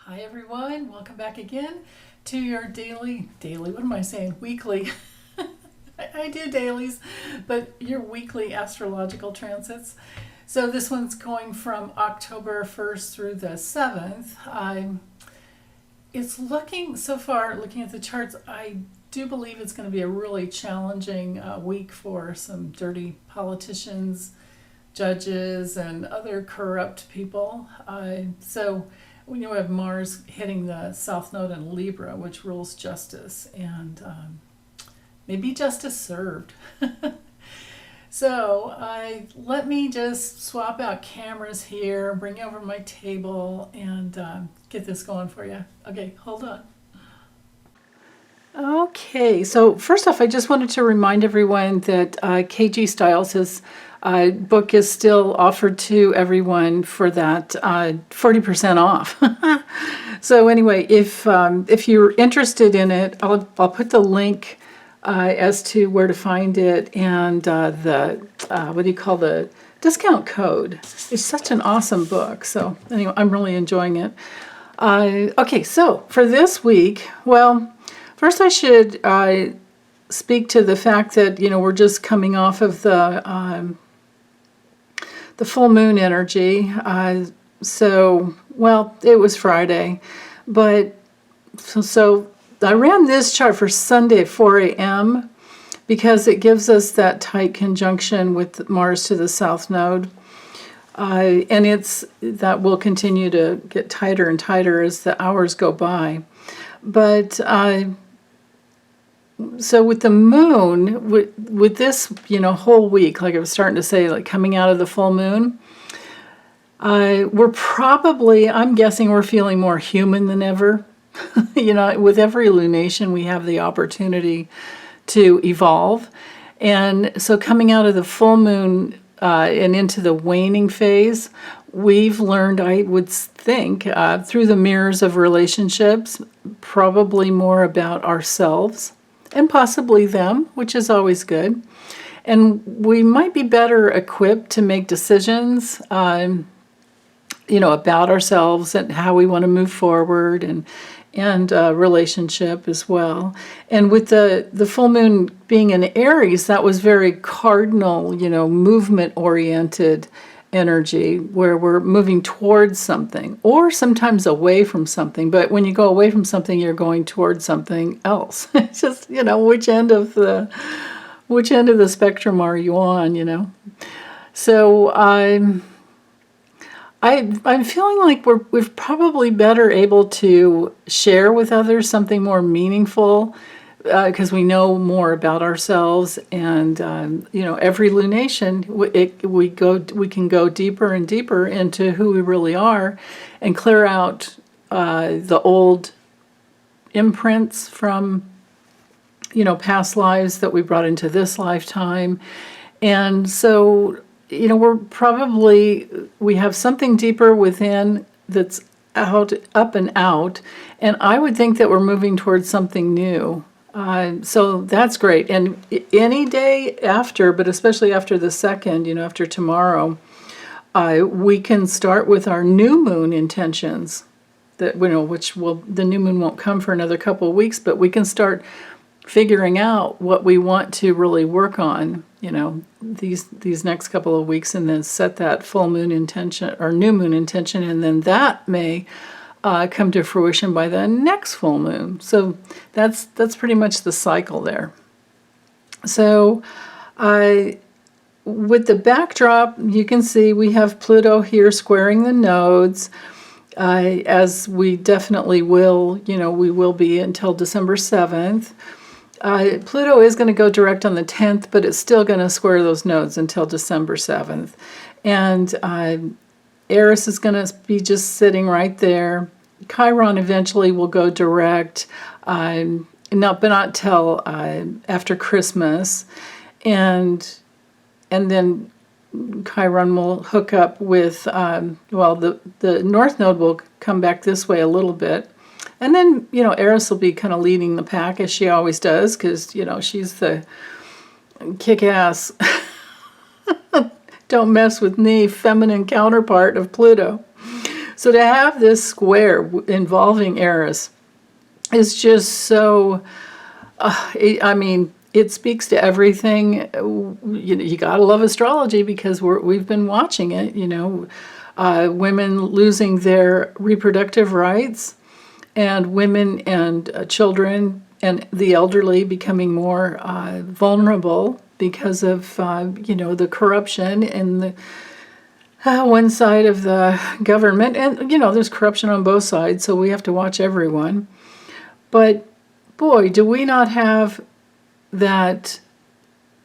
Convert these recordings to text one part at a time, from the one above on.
Hi everyone, welcome back again to your what am I saying? Weekly. I do dailies, but your weekly astrological transits. So this one's going from October 1st through the 7th. It's looking, so far, looking at the charts, I do believe it's going to be a really challenging week for some dirty politicians, judges, and other corrupt people. So we have Mars hitting the South Node in Libra, which rules justice, and maybe justice served. So let me just swap out cameras here, bring over my table, and get this going for you. Okay, hold on. Okay, so first off, I just wanted to remind everyone that KG Styles, his book is still offered to everyone for that 40% off. So anyway, if you're interested in it, I'll put the link as to where to find it and the discount code. It's such an awesome book. So anyway, I'm really enjoying it. Okay, so for this week, well, first I should speak to the fact that, we're just coming off of the full moon energy. So, well, it was Friday, but so I ran this chart for Sunday at 4 a.m. because it gives us that tight conjunction with Mars to the South Node. And that will continue to get tighter and tighter as the hours go by. But so with the moon, with this, whole week, like I was starting to say, like coming out of the full moon, we're probably, I'm guessing we're feeling more human than ever. With every lunation, we have the opportunity to evolve. And so coming out of the full moon and into the waning phase, we've learned, I would think, through the mirrors of relationships, probably more about ourselves and possibly them, which is always good. And we might be better equipped to make decisions, about ourselves and how we want to move forward and relationship as well. And with the full moon being in Aries, that was very cardinal, movement-oriented energy where we're moving towards something or sometimes away from something. But when you go away from something, you're going towards something else. It's just, which end of the spectrum are you on, So I'm feeling like we're probably better able to share with others something more meaningful because we know more about ourselves, and every lunation we can go deeper and deeper into who we really are, and clear out the old imprints from past lives that we brought into this lifetime, and so. We have something deeper within that's up and out, and I would think that we're moving towards something new. So that's great. And any day after, but especially after the 2nd, after tomorrow, we can start with our new moon intentions. That the new moon won't come for another couple of weeks, but we can start figuring out what we want to really work on, these next couple of weeks, and then set that full moon intention or new moon intention, and then that may come to fruition by the next full moon. So that's pretty much the cycle there. So with the backdrop, you can see we have Pluto here squaring the nodes, as we definitely will, we will be until December 7th. Pluto is going to go direct on the 10th, but it's still going to square those nodes until December 7th. And Eris is going to be just sitting right there. Chiron eventually will go direct, not till after Christmas. And then Chiron will hook up with, the North Node will come back this way a little bit. And then, Eris will be kind of leading the pack, as she always does, because, she's the kick-ass, don't mess with me, feminine counterpart of Pluto. So to have this square involving Eris is just so, I mean, it speaks to everything. You got to love astrology because we've been watching it, women losing their reproductive rights, and women and children and the elderly becoming more vulnerable because of, the corruption and the one side of the government. And, there's corruption on both sides, so we have to watch everyone. But, boy, do we not have that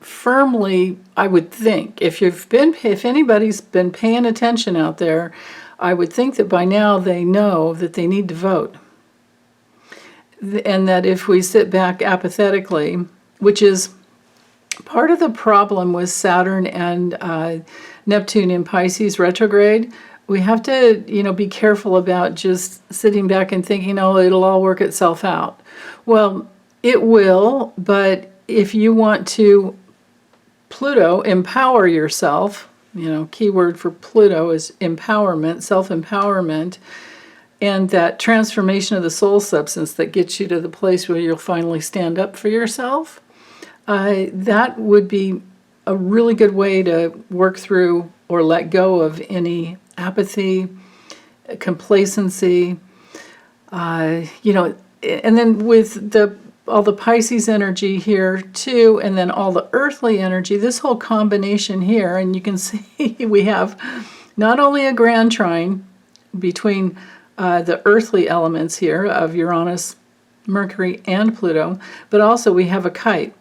firmly, I would think. If anybody's been paying attention out there, I would think that by now they know that they need to vote. And that if we sit back apathetically, which is part of the problem with Saturn and Neptune in Pisces retrograde, we have to, be careful about just sitting back and thinking, oh, it'll all work itself out. Well, it will, but if you want to Pluto empower yourself, keyword for Pluto is empowerment, self-empowerment, and that transformation of the soul substance that gets you to the place where you'll finally stand up for yourself, that would be a really good way to work through or let go of any apathy, complacency, and then with all the Pisces energy here too, and then all the earthly energy, this whole combination here, and you can see we have not only a grand trine between the earthly elements here of Uranus, Mercury, and Pluto, but also we have a kite.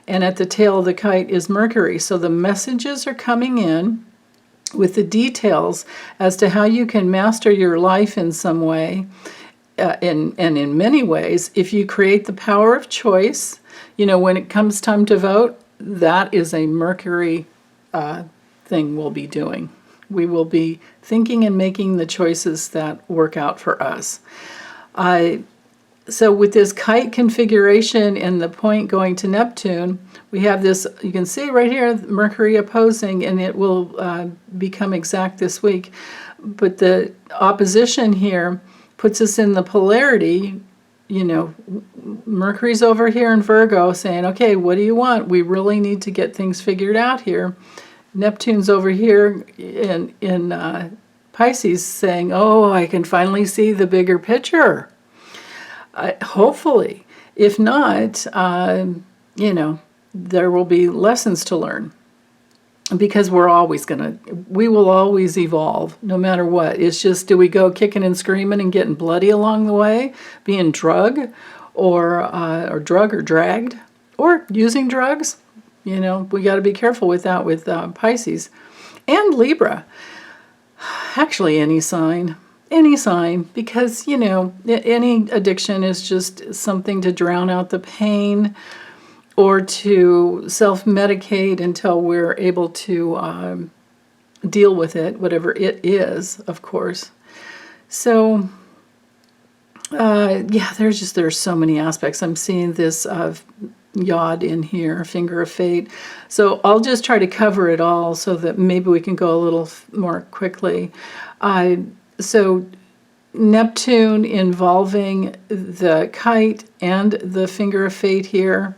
And at the tail of the kite is Mercury. So the messages are coming in with the details as to how you can master your life in some way, and in many ways. If you create the power of choice, when it comes time to vote, that is a Mercury thing we'll be doing. We will be thinking and making the choices that work out for us. So with this kite configuration and the point going to Neptune, we have this, you can see right here, Mercury opposing, and it will become exact this week. But the opposition here puts us in the polarity, Mercury's over here in Virgo saying, okay, what do you want? We really need to get things figured out here. Neptune's over here in Pisces saying, oh, I can finally see the bigger picture. Hopefully. If not, there will be lessons to learn. Because we will always evolve, no matter what. It's just, do we go kicking and screaming and getting bloody along the way, being drugged, or dragged, or using drugs? We got to be careful with that with Pisces. And Libra. Actually, any sign, because, any addiction is just something to drown out the pain or to self-medicate until we're able to deal with it, whatever it is, of course. So, there's so many aspects. I'm seeing this yod in here, finger of fate. So I'll just try to cover it all so that maybe we can go a little more quickly. So Neptune involving the kite and the finger of fate here.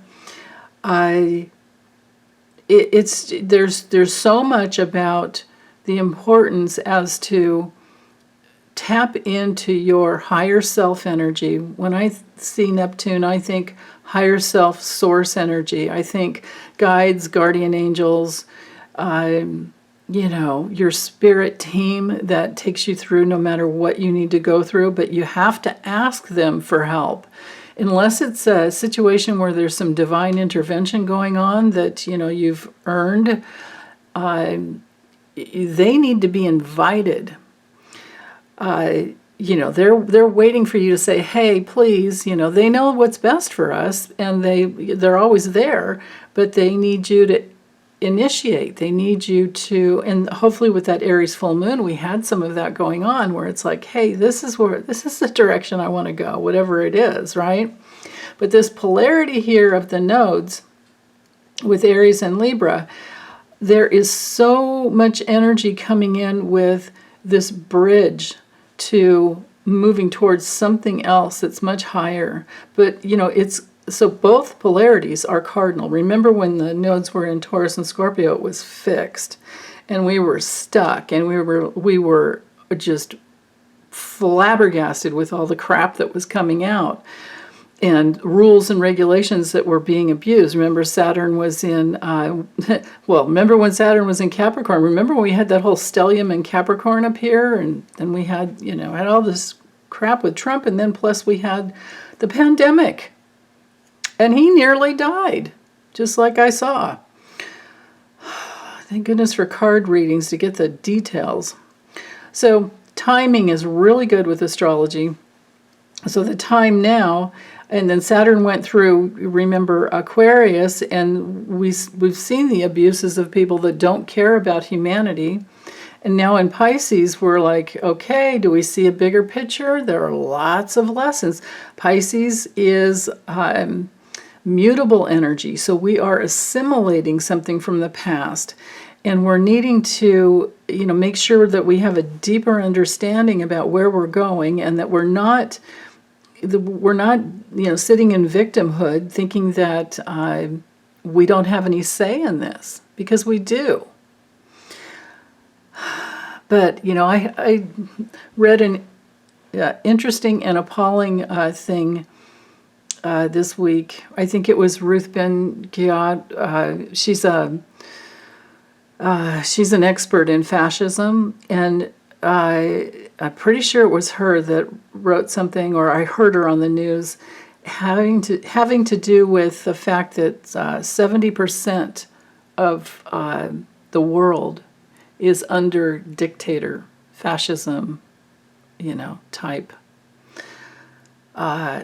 There's so much about the importance as to tap into your higher self energy. When I see Neptune, I think higher self source energy. I think guides, guardian angels, your spirit team that takes you through no matter what you need to go through, but you have to ask them for help. Unless it's a situation where there's some divine intervention going on that, you've earned, they need to be invited. They're waiting for you to say, hey, please, they know what's best for us, and they're always there, but they need you to initiate. They need you to, and hopefully with that Aries full moon, we had some of that going on where it's like, hey, this is the direction I want to go, whatever it is, right? But this polarity here of the nodes with Aries and Libra, there is so much energy coming in with this bridge to moving towards something else that's much higher. But, it's so both polarities are cardinal. Remember when the nodes were in Taurus and Scorpio, it was fixed, and we were stuck, and we were just flabbergasted with all the crap that was coming out, and rules and regulations that were being abused. Remember Saturn was in, remember when Saturn was in Capricorn? Remember when we had that whole stellium in Capricorn up here? And then we had, had all this crap with Trump, and then plus we had the pandemic. And he nearly died, just like I saw. Thank goodness for card readings to get the details. So timing is really good with astrology. So the time now, and then Saturn went through, remember, Aquarius, and we've seen the abuses of people that don't care about humanity. And now in Pisces, we're like, okay, do we see a bigger picture? There are lots of lessons. Pisces is mutable energy, so we are assimilating something from the past, and we're needing to make sure that we have a deeper understanding about where we're going, and that we're not sitting in victimhood thinking that we don't have any say in this, because we do. But I read an interesting and appalling thing this week. I think it was Ruth Ben-Ghiat. She's an expert in fascism, and I'm pretty sure it was her that wrote something, or I heard her on the news, having to do with the fact that 70% of the world is under dictator, fascism, type.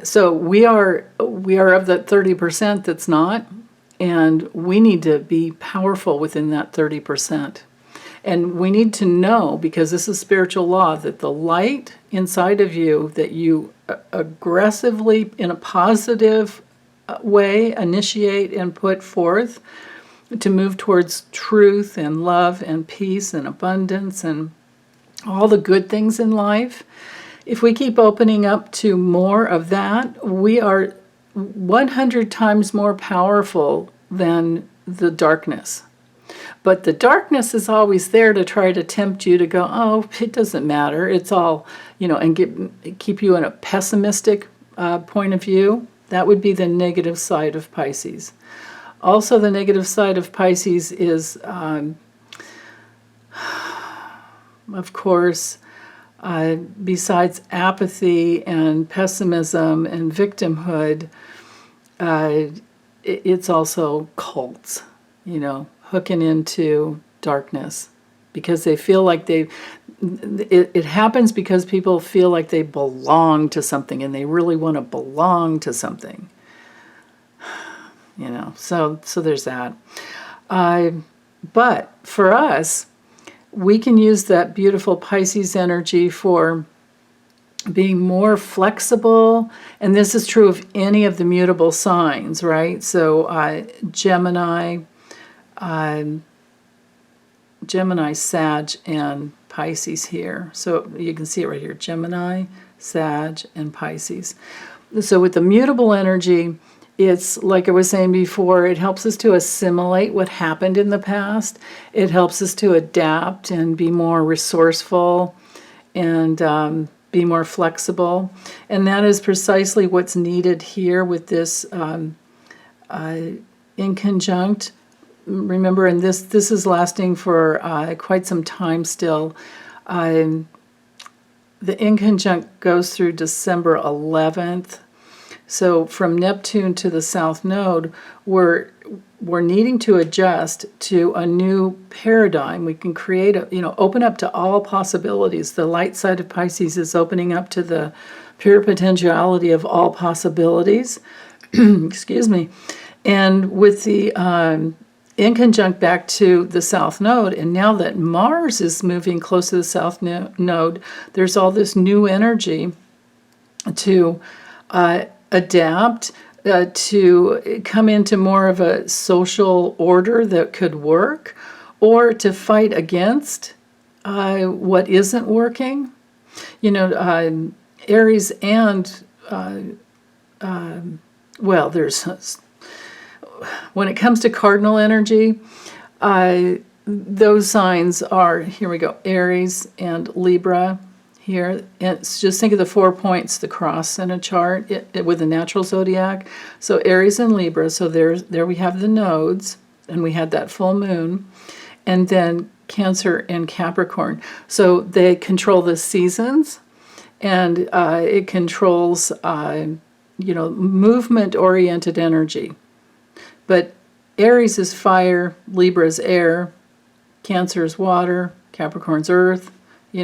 So we are of that 30% that's not, and we need to be powerful within that 30%. And we need to know, because this is spiritual law, that the light inside of you that you aggressively, in a positive way, initiate and put forth to move towards truth and love and peace and abundance and all the good things in life, if we keep opening up to more of that, we are 100 times more powerful than the darkness. But the darkness is always there to try to tempt you to go, oh, it doesn't matter. It's all, and keep you in a pessimistic point of view. That would be the negative side of Pisces. Also, the negative side of Pisces is, of course, besides apathy and pessimism and victimhood, it's also cults, hooking into darkness, because they feel like it happens because people feel like they belong to something, and they really want to belong to something. So there's that. But for us, we can use that beautiful Pisces energy for being more flexible, and this is true of any of the mutable signs, right? So Gemini, Sag, and Pisces here. So you can see it right here, Gemini, Sag, and Pisces. So with the mutable energy, it's like I was saying before, it helps us to assimilate what happened in the past. It helps us to adapt and be more resourceful and be more flexible. And that is precisely what's needed here with this inconjunct. Remember, and this is lasting for quite some time still. The inconjunct goes through December 11th. So from Neptune to the South Node, we're needing to adjust to a new paradigm. We can create open up to all possibilities. The light side of Pisces is opening up to the pure potentiality of all possibilities. Excuse me. And with the inconjunct back to the South Node, and now that Mars is moving close to the South Node, there's all this new energy to adapt, to come into more of a social order that could work, or to fight against what isn't working. Aries and, well, when it comes to cardinal energy, those signs are, here we go, Aries and Libra here. And just think of the 4 points, the cross in a chart with the natural zodiac. So Aries and Libra, so there we have the nodes, and we had that full moon. And then Cancer and Capricorn. So they control the seasons, and it controls, movement-oriented energy. But Aries is fire, Libra is air, Cancer is water, Capricorn's earth.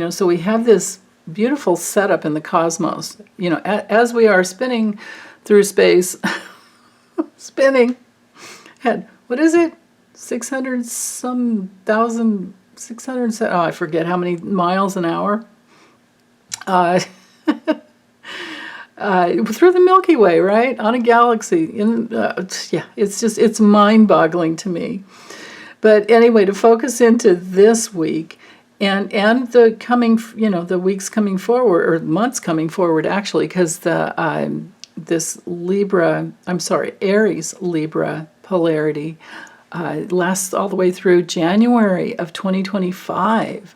So we have this beautiful setup in the cosmos. As we are spinning through space, what is it? 600 some thousand, 600, I forget how many miles an hour. Through the Milky Way, right? On a galaxy. It's mind-boggling to me. But anyway, to focus into this week and the coming, the weeks coming forward, or months coming forward, actually, because this Aries Libra polarity lasts all the way through January of 2025.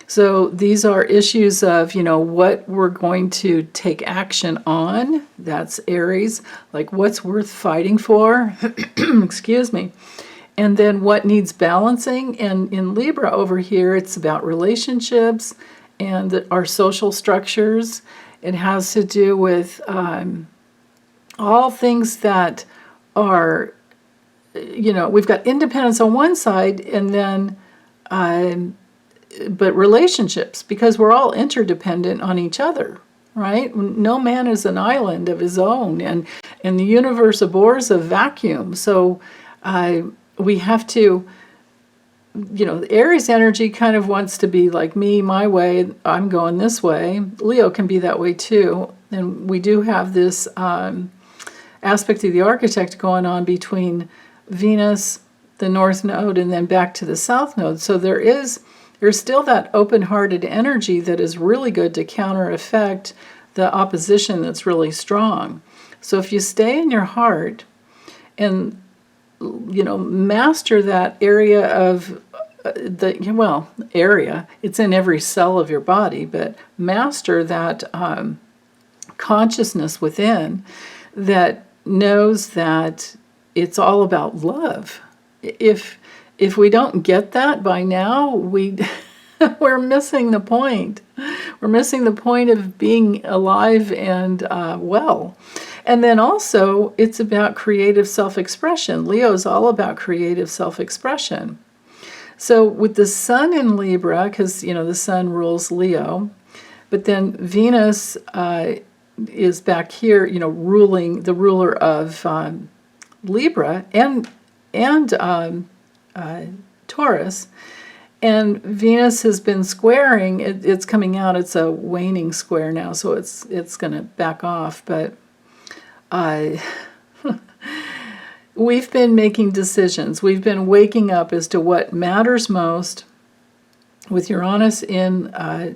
So these are issues of, what we're going to take action on. That's Aries, like what's worth fighting for, excuse me. And then what needs balancing. And in Libra over here, it's about relationships and our social structures. It has to do with all things that are, we've got independence on one side, and then but relationships, because we're all interdependent on each other, right? No man is an island of his own, and the universe abhors a vacuum. So we have to, Aries energy kind of wants to be like me, my way, I'm going this way. Leo can be that way too. And we do have this aspect of the architect going on between Venus, the North Node, and then back to the South Node. So there's still that open-hearted energy that is really good to counter-effect the opposition that's really strong. So if you stay in your heart and, master that area of area, it's in every cell of your body, but master that consciousness within that knows that it's all about love. If we don't get that by now, we're missing the point. We're missing the point of being alive and well. And then also, it's about creative self-expression. Leo is all about creative self-expression. So with the sun in Libra, because, the sun rules Leo, but then Venus is back here, ruling, the ruler of Libra and Taurus, and Venus has been squaring. It's coming out. It's a waning square now, so it's going to back off. But we've been making decisions. We've been waking up as to what matters most with Uranus in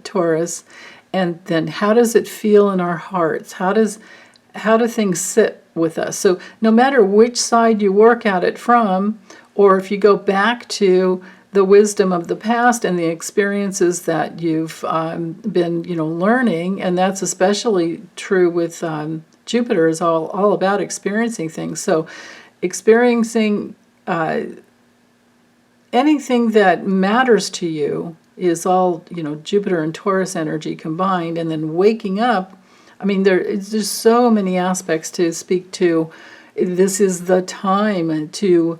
Taurus, and then how does it feel in our hearts? How do things sit with us? So no matter which side you work at it from, or if you go back to the wisdom of the past and the experiences that you've been, learning, and that's especially true with Jupiter, is all about experiencing things. So experiencing anything that matters to you is all, Jupiter and Taurus energy combined, and then waking up. I mean, there's just so many aspects to speak to. This is the time to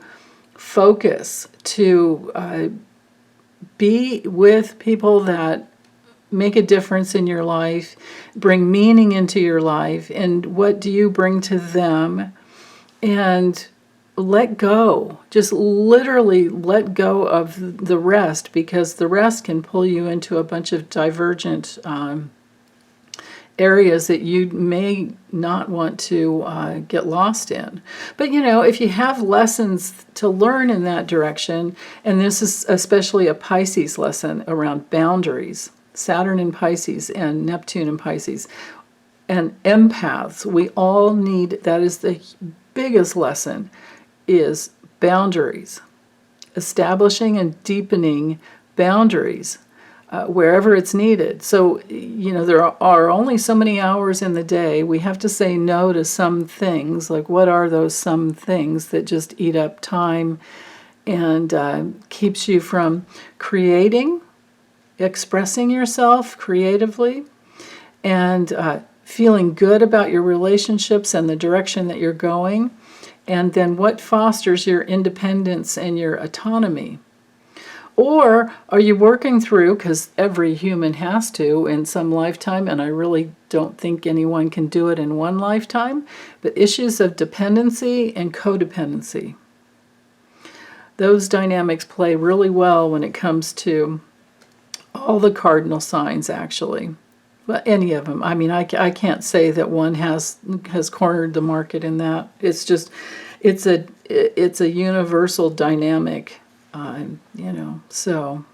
focus, to be with people that make a difference in your life, bring meaning into your life, and what do you bring to them, and let go. Just literally let go of the rest, because the rest can pull you into a bunch of divergent areas that you may not want to get lost in. But if you have lessons to learn in that direction, and this is especially a Pisces lesson around boundaries, Saturn in Pisces and Neptune in Pisces. And empaths, we all need, that is the biggest lesson, is boundaries. Establishing and deepening boundaries wherever it's needed. So, there are only so many hours in the day. We have to say no to some things. Like, what are those some things that just eat up time and keeps you from creating, expressing yourself creatively, and feeling good about your relationships and the direction that you're going, and then what fosters your independence and your autonomy. Or are you working through, because every human has to in some lifetime, and I really don't think anyone can do it in one lifetime, but issues of dependency and codependency. Those dynamics play really well when it comes to all the cardinal signs, actually. Well, any of them. I mean, I can't say that one has cornered the market in that. It's just, it's a universal dynamic, so,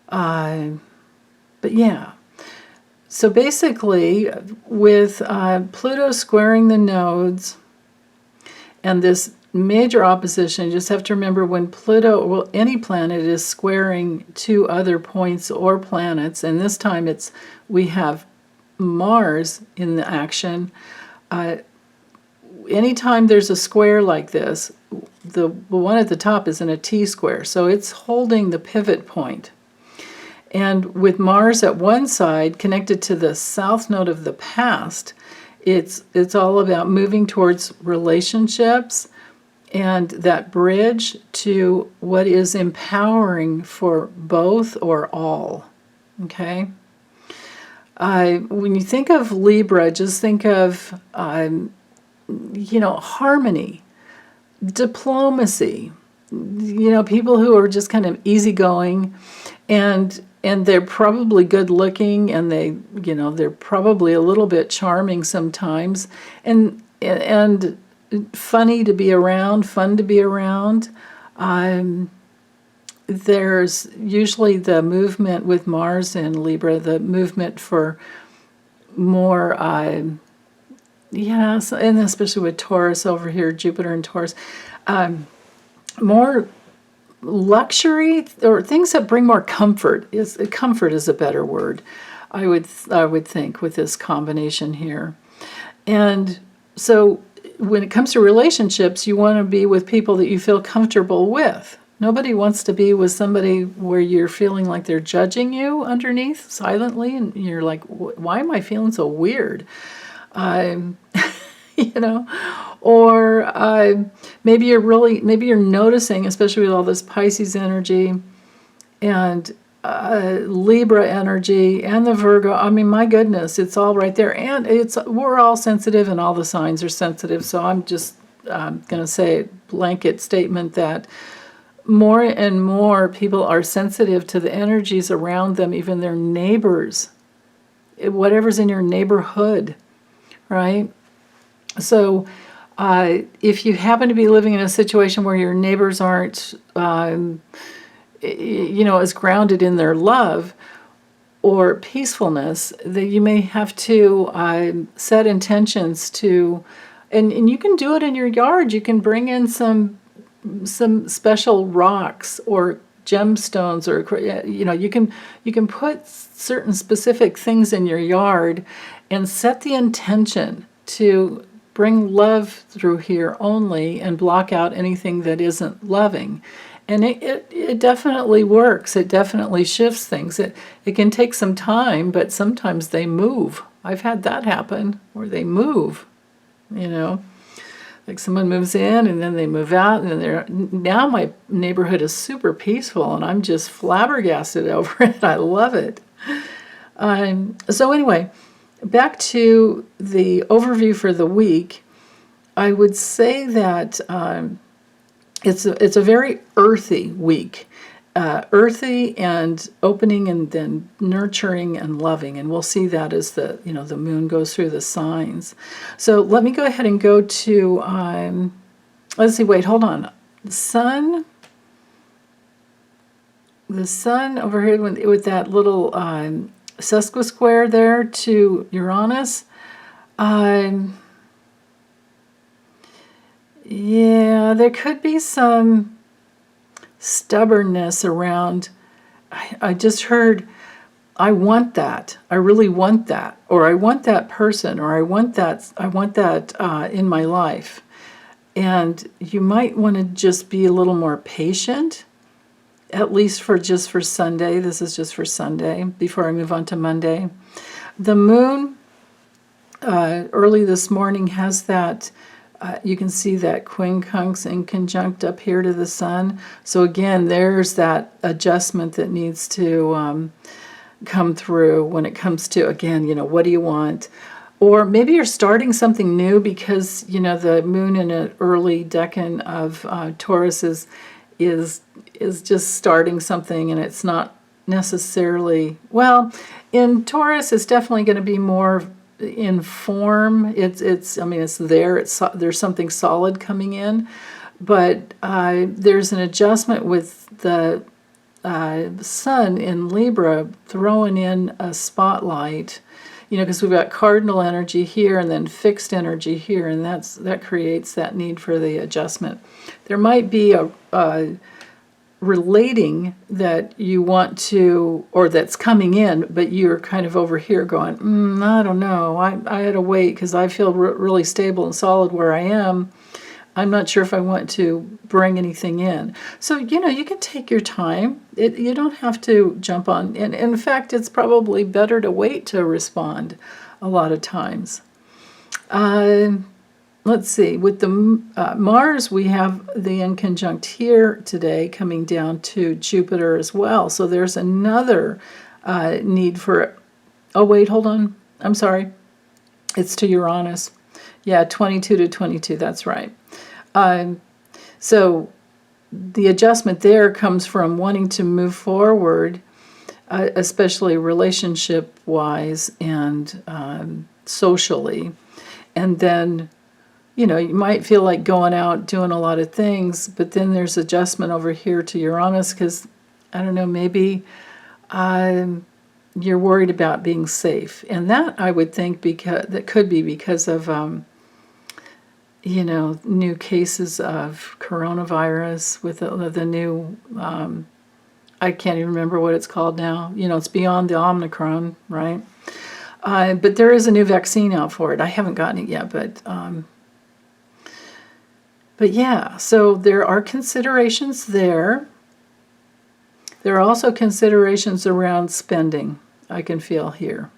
but yeah. So basically, with Pluto squaring the nodes and this major opposition, you just have to remember when Pluto, well, any planet is squaring two other points or planets, and this time we have Mars in the action. Anytime there's a square like this, the one at the top is in a T-square, so it's holding the pivot point. And with Mars at one side, connected to the south node of the past, it's all about moving towards relationships and that bridge to what is empowering for both or all, okay? When you think of Libra, just think of, harmony, diplomacy, people who are just kind of easygoing, and they're probably good looking, and they're probably a little bit charming sometimes, and funny to be around, fun to be around. There's usually the movement with Mars and Libra, the movement for more, and especially with Taurus over here, Jupiter and Taurus, more luxury or things that bring more comfort. Comfort is a better word, I would think, with this combination here. And so when it comes to relationships, you want to be with people that you feel comfortable with. Nobody wants to be with somebody where you're feeling like they're judging you underneath silently, and you're like, why am I feeling so weird? Or maybe you're noticing, especially with all this Pisces energy and Libra energy and the Virgo. I mean, my goodness, it's all right there, and we're all sensitive, and all the signs are sensitive. So I'm just going to say a blanket statement that more and more people are sensitive to the energies around them, even their neighbors, whatever's in your neighborhood, right? So if you happen to be living in a situation where your neighbors aren't, as grounded in their love or peacefulness, that you may have to set intentions to, and you can do it in your yard. You can bring in some special rocks or gemstones, or you can put certain specific things in your yard and set the intention to bring love through here only, and block out anything that isn't loving. And it definitely works. It definitely shifts things. It can take some time, but sometimes they move. I've had that happen, where they move, like someone moves in and then they move out, and now my neighborhood is super peaceful, and I'm just flabbergasted over it. I love it. So anyway, back to the overview for the week. I would say that it's a very earthy week, earthy and opening, and then nurturing and loving, and we'll see that as the moon goes through the signs. So let me go ahead and go to let's see. Wait, hold on. Sun. the sun over here with that little sesquisquare there to Uranus. Yeah, there could be some stubbornness around. I just heard, I want that. I really want that, or I want that person, or I want that. In my life. And you might want to just be a little more patient, at least for Sunday. This is just for Sunday before I move on to Monday. The moon early this morning has that. You can see that quincunx in conjunct up here to the sun. So again, there's that adjustment that needs to come through when it comes to, again, what do you want? Or maybe you're starting something new because, the moon in an early decan of Taurus is just starting something, and it's not necessarily, well, in Taurus, it's definitely going to be more in form. It's there. There's something solid coming in, but there's an adjustment with the sun in Libra throwing in a spotlight, because we've got cardinal energy here and then fixed energy here, and that creates that need for the adjustment. There might be a relating that you want to, or that's coming in, but you're kind of over here going, I don't know, I had to wait because I feel really stable and solid where I am. I'm not sure if I want to bring anything in. So, you can take your time. You don't have to jump on. And in fact, it's probably better to wait to respond a lot of times. Let's see. With the Mars, we have the inconjunct here today coming down to Jupiter as well. So there's another need for... Oh, wait, hold on. I'm sorry. It's to Uranus. Yeah, 22 to 22. That's right. So the adjustment there comes from wanting to move forward, especially relationship-wise and socially. And then, you might feel like going out, doing a lot of things, but then there's adjustment over here to Uranus because, I don't know, maybe you're worried about being safe. And that, I would think, that could be because of... new cases of coronavirus with the new, I can't even remember what it's called now. It's beyond the Omicron, right? But there is a new vaccine out for it. I haven't gotten it yet, but yeah, so there are considerations there. There are also considerations around spending, I can feel here.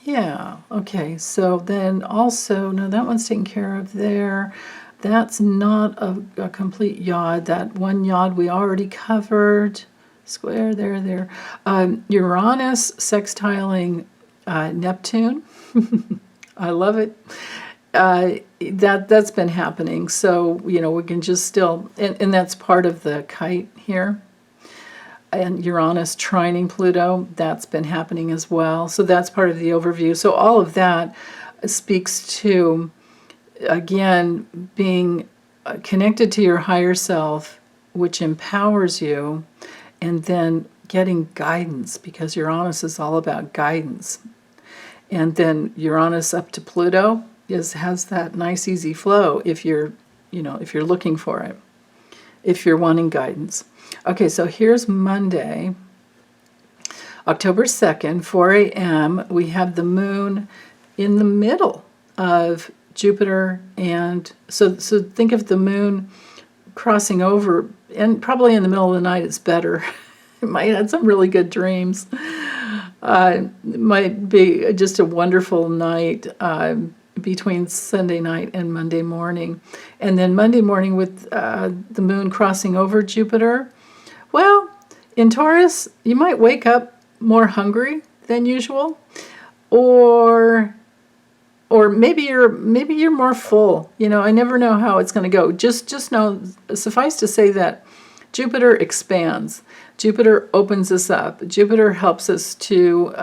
Yeah, okay, so then also, no, that one's taken care of there. That's not a complete yod. That one yod we already covered. Square there. Uranus sextiling Neptune. I love it. That's been happening. So, we can just still, and that's part of the kite here. And Uranus trining Pluto, that's been happening as well. So that's part of the overview. So all of that speaks to, again, being connected to your higher self, which empowers you, and then getting guidance, because Uranus is all about guidance. And then Uranus up to Pluto has that nice easy flow if you're looking for it, if you're wanting guidance. Okay, so here's Monday, October 2nd, 4 a.m. We have the moon in the middle of Jupiter, and so think of the moon crossing over, and probably in the middle of the night it's better. It might have some really good dreams. It might be just a wonderful night between Sunday night and Monday morning. And then Monday morning with the moon crossing over Jupiter, well, in Taurus, you might wake up more hungry than usual, or maybe you're more full. I never know how it's going to go. Just know, suffice to say that Jupiter expands. Jupiter opens us up. Jupiter helps us to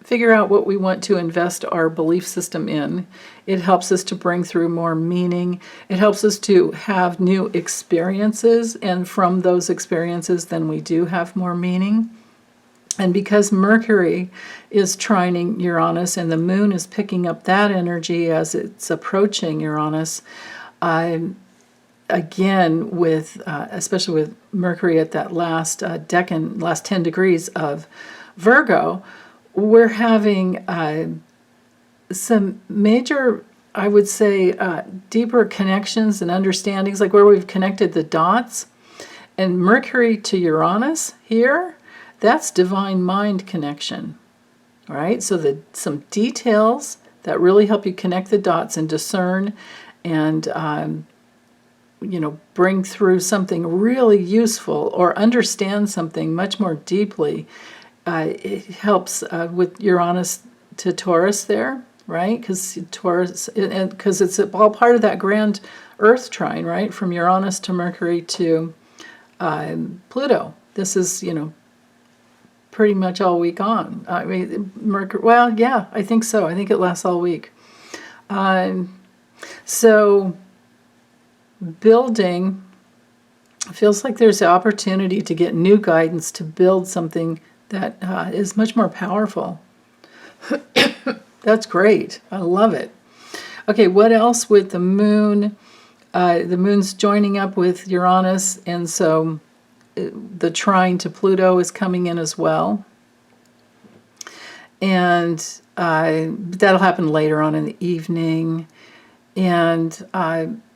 figure out what we want to invest our belief system in. It helps us to bring through more meaning. It helps us to have new experiences, and from those experiences, then we do have more meaning. And because Mercury is trining Uranus and the moon is picking up that energy as it's approaching Uranus, again, with especially with Mercury at that last decan, last 10 degrees of Virgo, we're having some major, I would say, deeper connections and understandings, like where we've connected the dots. And Mercury to Uranus here, that's divine mind connection, right? So some details that really help you connect the dots and discern and bring through something really useful or understand something much more deeply. It helps with Uranus to Taurus there, right? Because Taurus, because it's all part of that grand Earth trine, right? From Uranus to Mercury to Pluto. This is, pretty much all week on. I mean, Mercury, well, yeah, I think so. I think it lasts all week. So building feels like there's the opportunity to get new guidance to build something that is much more powerful. That's great. I love it. Okay, what else with the moon? The moon's joining up with Uranus, and so the trine to Pluto is coming in as well. And that'll happen later on in the evening. And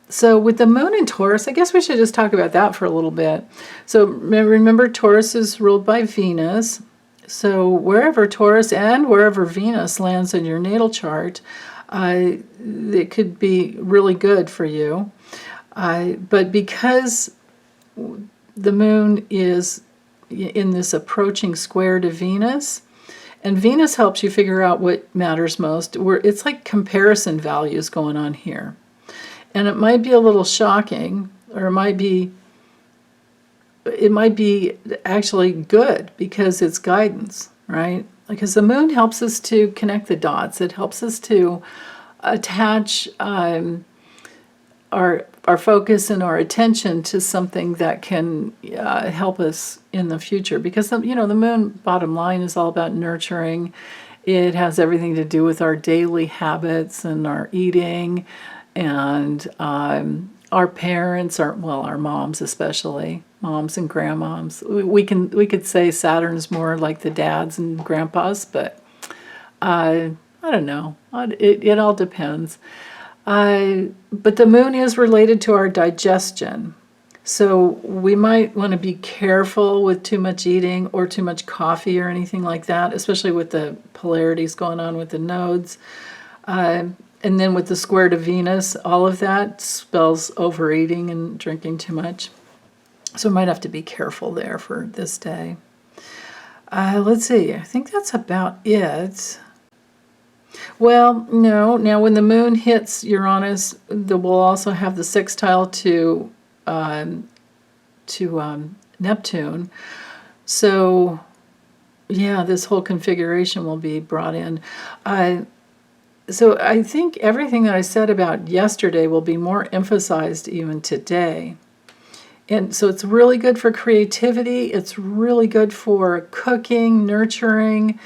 so with the moon in Taurus, I guess we should just talk about that for a little bit. So remember, Taurus is ruled by Venus. So wherever Taurus and wherever Venus lands in your natal chart, it could be really good for you. But because the moon is in this approaching square to Venus, and Venus helps you figure out what matters most. It's like comparison values going on here. And it might be a little shocking, or it might be actually good because it's guidance, right? Because the moon helps us to connect the dots. It helps us to attach our focus and our attention to something that can help us in the future. Because the moon, bottom line, is all about nurturing. It has everything to do with our daily habits and our eating, and our parents, our moms especially, moms and grandmoms. We could say Saturn's more like the dads and grandpas, but I don't know. It all depends. But the moon is related to our digestion. So we might want to be careful with too much eating or too much coffee or anything like that, especially with the polarities going on with the nodes. And then with the square to Venus, all of that spells overeating and drinking too much. So we might have to be careful there for this day. Let's see. I think that's about it. Well, no. Now, when the moon hits Uranus, we'll also have the sextile to Neptune. So, yeah, this whole configuration will be brought in. So I think everything that I said about yesterday will be more emphasized even today. And so it's really good for creativity. It's really good for cooking, nurturing,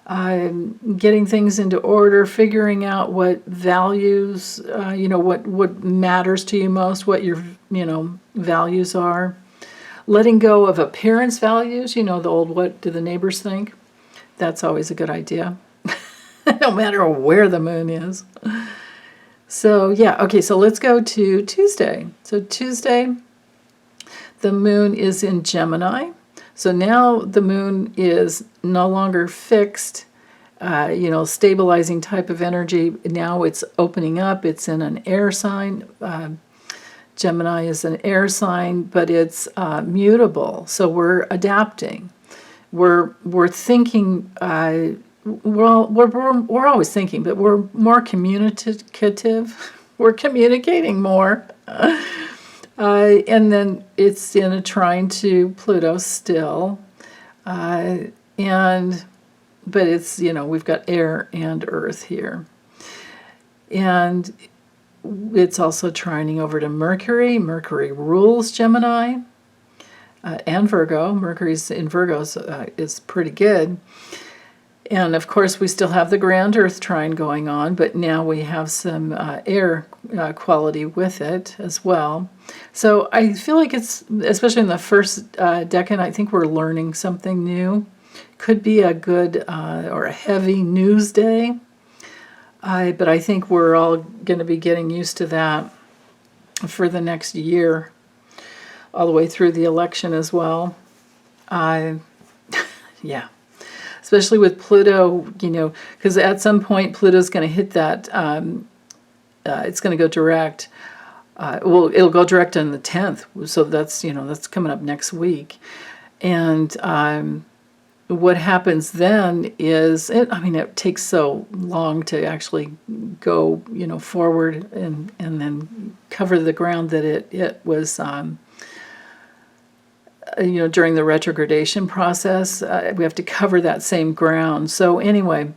getting things into order, figuring out what values, what matters to you most, what your, values are. Letting go of appearance values, the old what do the neighbors think? That's always a good idea, no matter where the moon is. So, yeah, okay, so let's go to Tuesday. So Tuesday, the moon is in Gemini. So now the moon is no longer fixed, stabilizing type of energy. Now it's opening up. It's in an air sign. Gemini is an air sign, but it's mutable. So we're adapting. We're thinking. We're always thinking, but we're more communicative. We're communicating more. And then it's in a trine to Pluto still. And but it's, we've got air and earth here. And it's also trining over to Mercury. Mercury rules Gemini and Virgo. Mercury's in Virgo, so is pretty good. And of course, we still have the grand Earth trine going on, but now we have some air quality with it as well. So I feel like it's, especially in the first decan, I think we're learning something new. Could be a good or a heavy news day, but I think we're all going to be getting used to that for the next year, all the way through the election as well. Yeah. Especially with Pluto, because at some point Pluto's going to hit that, it's going to go direct. Well, it'll go direct on the 10th, so that's coming up next week. And what happens then is, it takes so long to actually go, forward and then cover the ground that it was. During the retrogradation process, we have to cover that same ground. So anyway,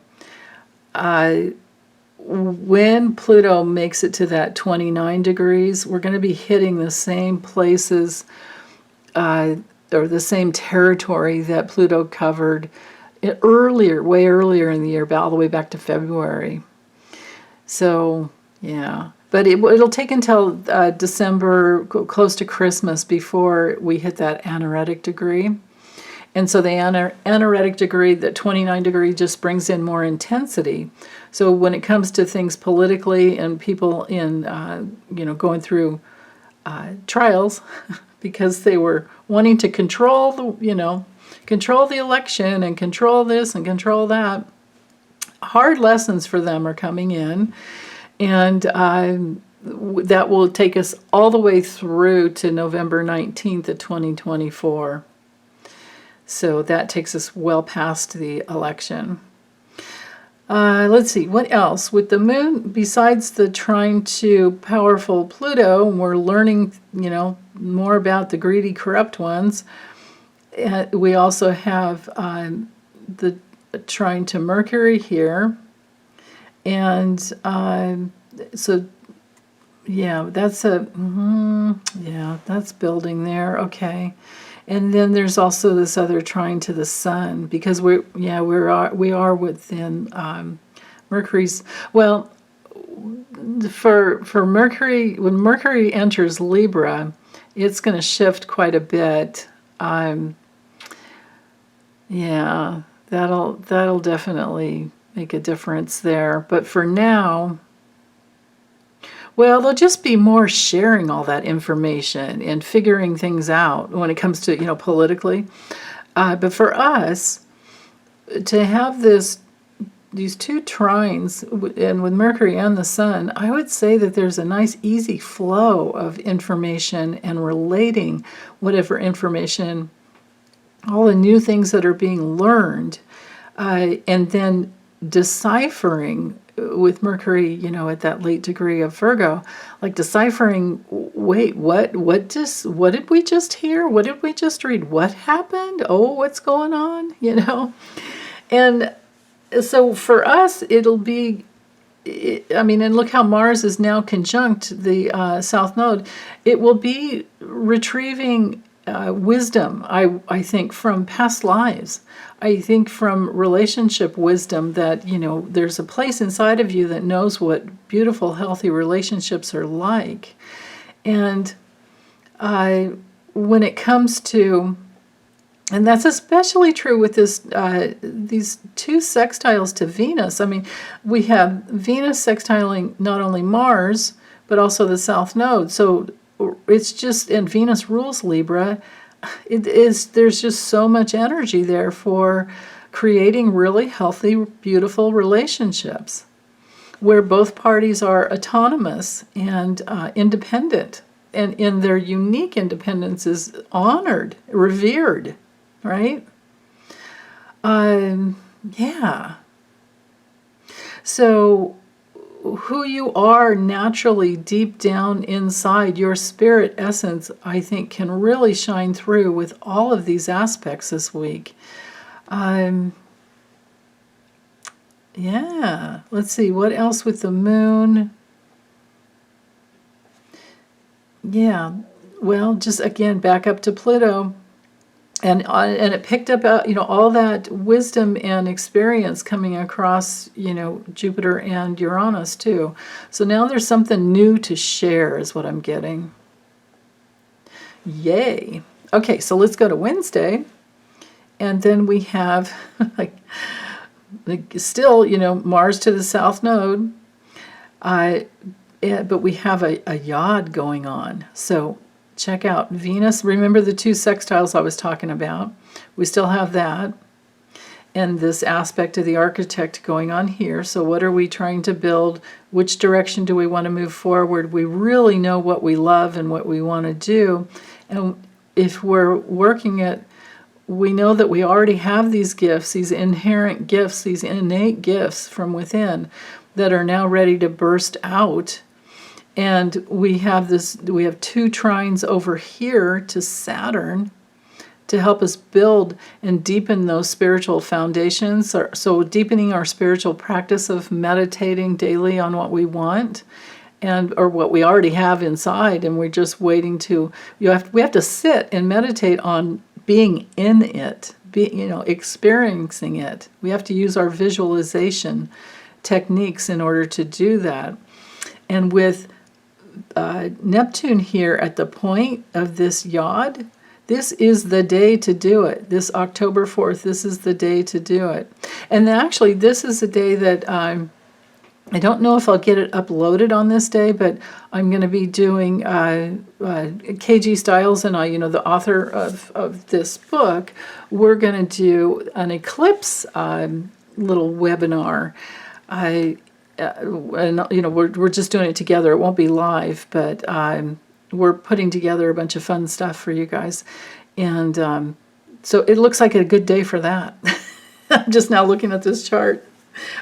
when Pluto makes it to that 29 degrees, we're going to be hitting the same places or the same territory that Pluto covered earlier, way earlier in the year, all the way back to February. So, yeah. But it'll take until December, close to Christmas, before we hit that anaretic degree. And so the anaretic degree, the 29 degree, just brings in more intensity. So when it comes to things politically and people in, going through trials because they were wanting to control the election and control this and control that, hard lessons for them are coming in. And that will take us all the way through to November 19th of 2024. So that takes us well past the election. Let's see, what else? With the moon, besides the trine to powerful Pluto, we're learning, more about the greedy, corrupt ones. We also have the trine to Mercury here. And so, yeah, that's that's building there. Okay. And then there's also this other trine to the sun, because we are within Mercury's, well, for Mercury, when Mercury enters Libra, it's going to shift quite a bit. That'll definitely make a difference there. But for now, well, there'll just be more sharing all that information and figuring things out when it comes to, politically. But for us, to have these two trines, and with Mercury and the Sun, I would say that there's a nice, easy flow of information and relating whatever information, all the new things that are being learned, and then deciphering with Mercury, at that late degree of Virgo, like deciphering, wait, what did we just hear? What did we just read? What happened? Oh, what's going on? And so for us, it'll be, and look how Mars is now conjunct the South Node. It will be retrieving wisdom, I think, from past lives. I think from relationship wisdom that, there's a place inside of you that knows what beautiful, healthy relationships are like. And when it comes to, and that's especially true with these two sextiles to Venus. We have Venus sextiling not only Mars, but also the South Node. So it's just, and Venus rules Libra. There's just so much energy there for creating really healthy, beautiful relationships where both parties are autonomous and independent, and in their unique independence is honored, revered, right? So who you are naturally deep down inside, your spirit essence, I think, can really shine through with all of these aspects this week. Yeah, let's see, what else with the moon? Yeah, well, just again, back up to Pluto. And it picked up, all that wisdom and experience coming across, Jupiter and Uranus too. So now there's something new to share is what I'm getting. Yay. Okay, so let's go to Wednesday. And then we have, still, Mars to the south node. But we have a yod going on. So check out Venus. Remember the two sextiles I was talking about? We still have that. And this aspect of the architect going on here. So what are we trying to build? Which direction do we want to move forward? We really know what we love and what we want to do. And if we're working at, we know that we already have these gifts, these inherent gifts, these innate gifts from within that are now ready to burst out. And we have two trines over here to Saturn to help us build and deepen those spiritual foundations. So deepening our spiritual practice of meditating daily on what we want or what we already have inside, and we're just waiting to, we have to sit and meditate on being in it, experiencing it. We have to use our visualization techniques in order to do that. And with Neptune here at the point of this yod, this is the day to do it. This October 4th, this is the day to do it. And actually, this is a day that I don't know if I'll get it uploaded on this day, but I'm going to be doing KG Stiles and I, the author of this book, we're going to do an eclipse little webinar. And we're just doing it together. It won't be live, but we're putting together a bunch of fun stuff for you guys, and so it looks like a good day for that. I'm just now looking at this chart.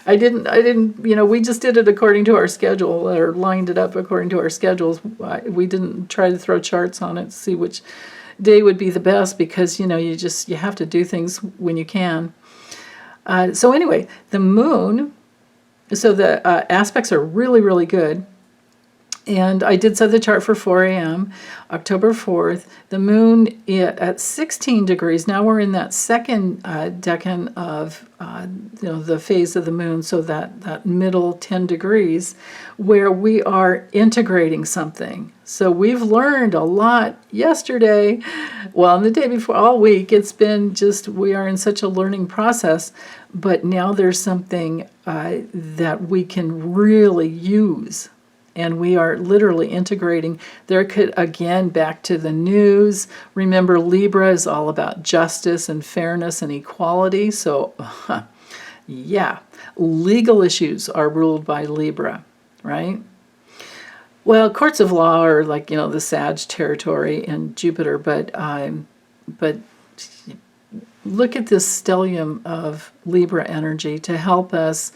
I didn't. We just did it according to our schedule, or lined it up according to our schedules. We didn't try to throw charts on it to see which day would be the best, because you have to do things when you can. So anyway, the moon. So the aspects are really, really good. And I did set the chart for 4 a.m., October 4th. The moon at 16 degrees. Now we're in that second decan of the phase of the moon, so that middle 10 degrees, where we are integrating something. So we've learned a lot yesterday. Well, and the day before, all week, it's been just, we are in such a learning process. But now there's something that we can really use. And we are literally integrating. There could, again, back to the news. Remember, Libra is all about justice and fairness and equality. So, yeah, legal issues are ruled by Libra, right? Well, courts of law are like, the Sag territory and Jupiter, but look at this stellium of Libra energy to help us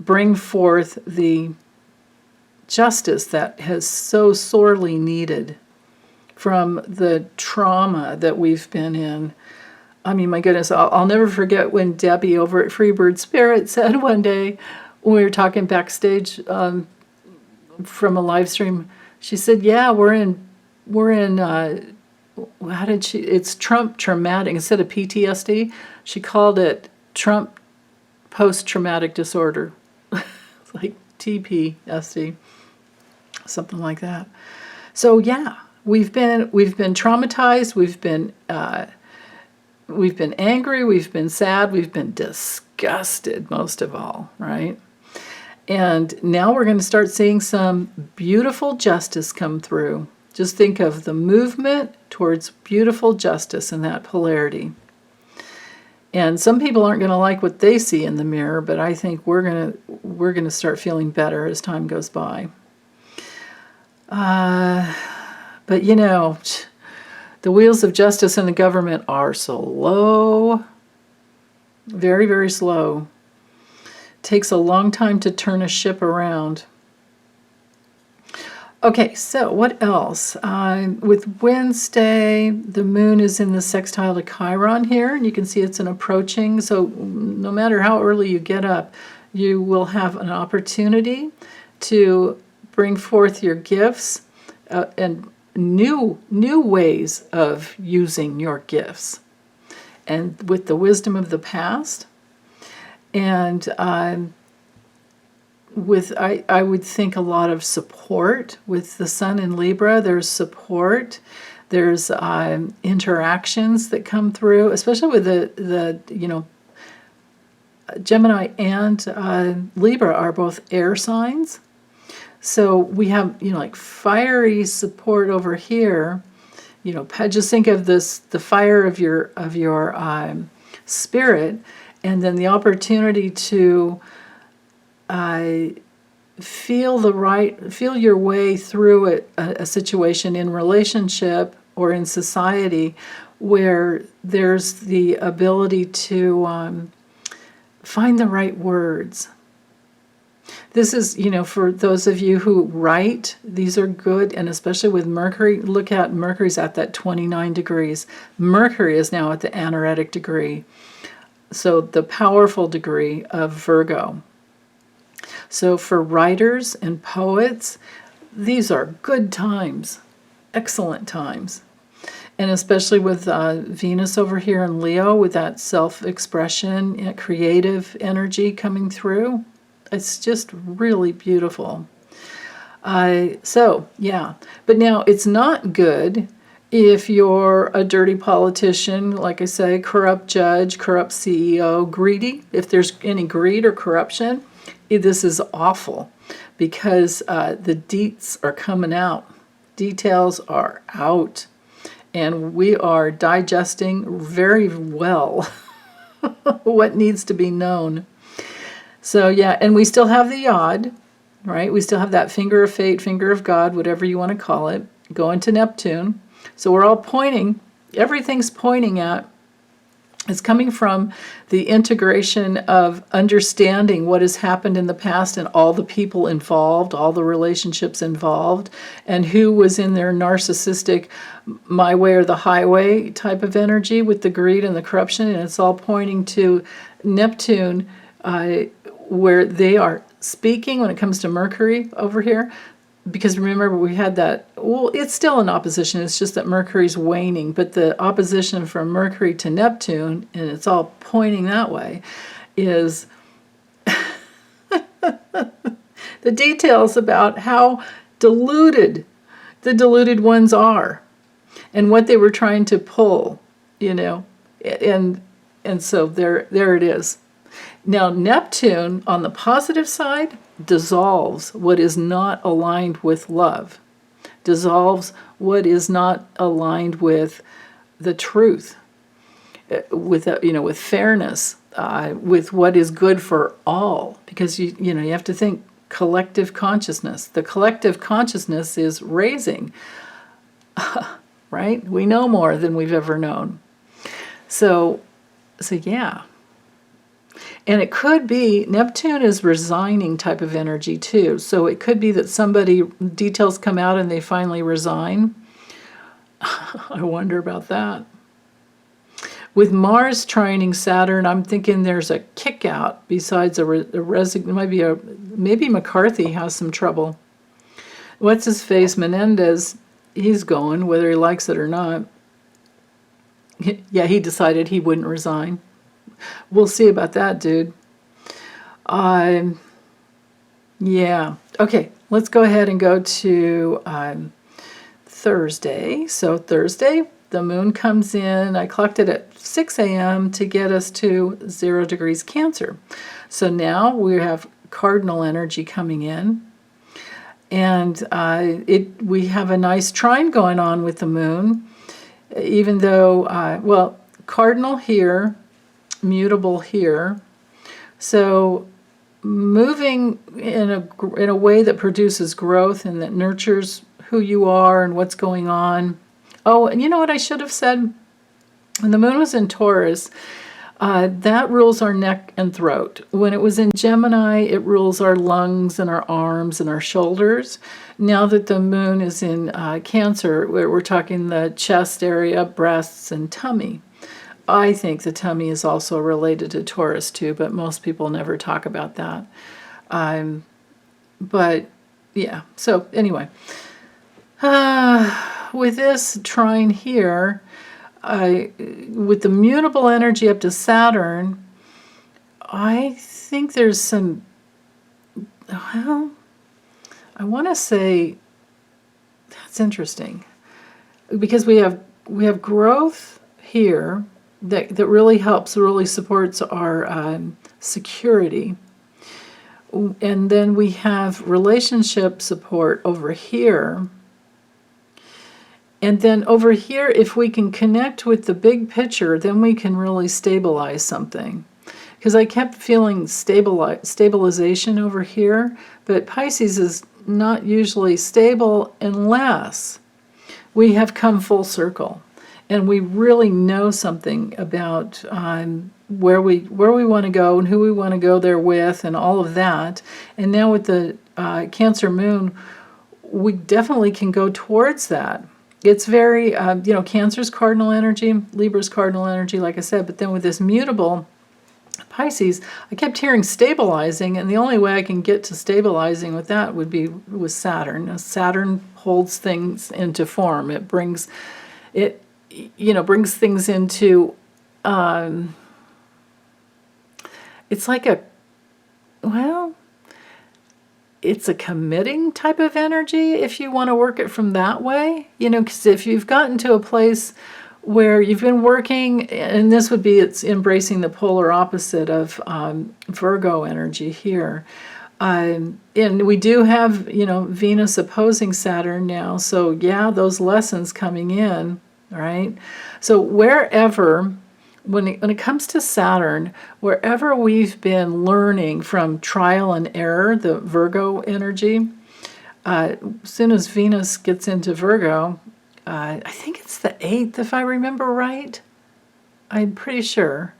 bring forth the justice that has so sorely needed from the trauma that we've been in. I mean, my goodness, I'll never forget when Debbie over at Freebird Spirit said one day, when we were talking backstage from a live stream, she said, yeah, we're in how did she, it's Trump traumatic, instead of PTSD, she called it Trump post-traumatic disorder. It's like TPSD, something like that. So yeah, we've been traumatized, we've been angry, we've been sad, we've been disgusted most of all, right? And now we're going to start seeing some beautiful justice come through. Just think of the movement towards beautiful justice and that polarity. And some people aren't going to like what they see in the mirror, but I think we're going to start feeling better as time goes by. But the wheels of justice in the government are slow, very, very slow. It takes a long time to turn a ship around. Okay, so what else? With Wednesday, the moon is in the sextile to Chiron here, and you can see it's an approaching. So no matter how early you get up, You will have an opportunity to bring forth your gifts and new ways of using your gifts, and with the wisdom of the past. And I would think a lot of support with the Sun in Libra. There's support. There's interactions that come through, especially with the Gemini and Libra are both air signs. So we have, like fiery support over here. Just think of this, the fire of your spirit, and then the opportunity to feel your way through a situation in relationship or in society where there's the ability to find the right words. This is, for those of you who write, these are good, and especially with Mercury, look at Mercury's at that 29 degrees. Mercury is now at the anaretic degree, so the powerful degree of Virgo. So for writers and poets, these are good times, excellent times. And especially with Venus over here in Leo, with that self-expression, creative energy coming through. It's just really beautiful. So, yeah. But now, it's not good if you're a dirty politician, like I say, corrupt judge, corrupt CEO, greedy. If there's any greed or corruption, this is awful, because the deets are coming out. Details are out. And we are digesting very well what needs to be known. So yeah, and we still have the yod, right? We still have that finger of fate, finger of God, whatever you want to call it, going to Neptune. So we're all pointing, everything's pointing at, it's coming from the integration of understanding what has happened in the past and all the people involved, all the relationships involved, and who was in their narcissistic my way or the highway type of energy with the greed and the corruption. And it's all pointing to Neptune, where they are speaking when it comes to Mercury over here. Because remember, we had that, well, it's still in opposition, it's just that Mercury's waning, but the opposition from Mercury to Neptune, and it's all pointing that way, is the details about how deluded the deluded ones are, and what they were trying to pull, and so there it is. Now, Neptune, on the positive side, dissolves what is not aligned with love, dissolves what is not aligned with the truth, with fairness, with what is good for all. Because you have to think collective consciousness. The collective consciousness is raising, right? We know more than we've ever known. So yeah. And it could be, Neptune is resigning type of energy too. So it could be that details come out and they finally resign. I wonder about that. With Mars trining Saturn, I'm thinking there's a kick out besides maybe McCarthy has some trouble. What's his face? Menendez, he's going, whether he likes it or not. Yeah, he decided he wouldn't resign. We'll see about that, dude. Yeah. Okay, let's go ahead and go to Thursday. So Thursday, the moon comes in. I clocked it at 6 a.m. to get us to 0 degrees Cancer. So now we have cardinal energy coming in. And we have a nice trine going on with the moon, even though, cardinal here, mutable here. So moving in a way that produces growth and that nurtures who you are and what's going on. Oh, and you know what I should have said? When the moon was in Taurus, that rules our neck and throat. When it was in Gemini, it rules our lungs and our arms and our shoulders. Now that the moon is in Cancer, we're talking the chest area, breasts, and tummy. I think the tummy is also related to Taurus too, but most people never talk about that. But yeah, so anyway, with this trine here, with the mutable energy up to Saturn, I think there's some, well, I want to say that's interesting because we have growth here that really helps, really supports our security. And then we have relationship support over here. And then over here, if we can connect with the big picture, then we can really stabilize something. Because I kept feeling stabilization over here, but Pisces is not usually stable unless we have come full circle and we really know something about where we want to go and who we want to go there with and all of that. And now with the Cancer moon, we definitely can go towards that. It's very, Cancer's cardinal energy, Libra's cardinal energy, like I said, but then with this mutable Pisces, I kept hearing stabilizing, and the only way I can get to stabilizing with that would be with Saturn. Now, Saturn holds things into form. It brings things into, it's like it's a committing type of energy if you want to work it from that way. Because if you've gotten to a place where you've been working, and this would be, it's embracing the polar opposite of Virgo energy here. And we do have, Venus opposing Saturn now. So yeah, those lessons coming in, right? So wherever, when it comes to Saturn, wherever we've been learning from trial and error, the Virgo energy, as soon as Venus gets into Virgo, I think it's the 8th, if I remember right. I'm pretty sure.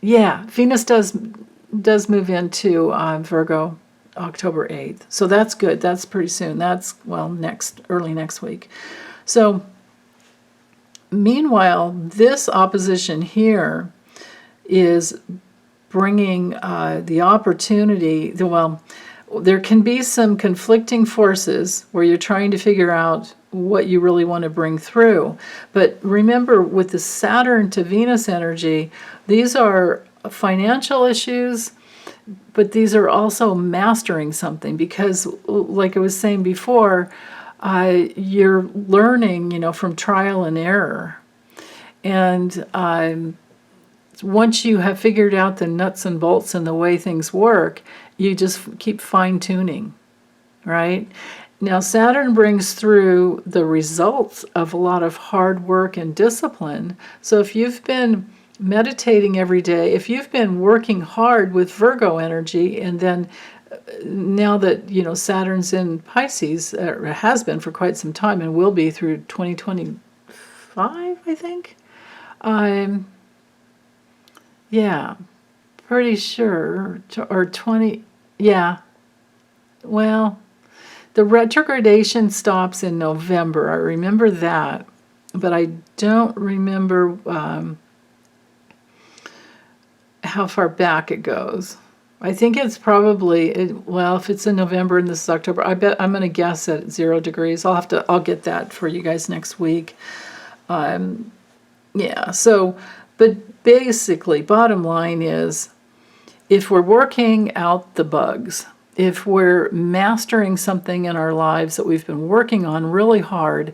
Venus does move into Virgo October 8th. So that's good. That's pretty soon. That's, early next week. So meanwhile, this opposition here is bringing the opportunity, there can be some conflicting forces where you're trying to figure out what you really want to bring through. But remember, with the Saturn to Venus energy, these are financial issues, but these are also mastering something because, like I was saying before, you're learning, from trial and error. And once you have figured out the nuts and bolts and the way things work, you just keep fine-tuning, right? Now, Saturn brings through the results of a lot of hard work and discipline. So if you've been meditating every day, if you've been working hard with Virgo energy, and then now that, Saturn's in Pisces, or has been for quite some time and will be through 2025, I think. Yeah, pretty sure, or 20, yeah. Well, the retrogradation stops in November. I remember that, but I don't remember how far back it goes. I think it's probably, if it's in November and this is October, I bet I'm going to guess at 0 degrees. I'll get that for you guys next week. So, but basically, bottom line is, if we're working out the bugs, if we're mastering something in our lives that we've been working on really hard,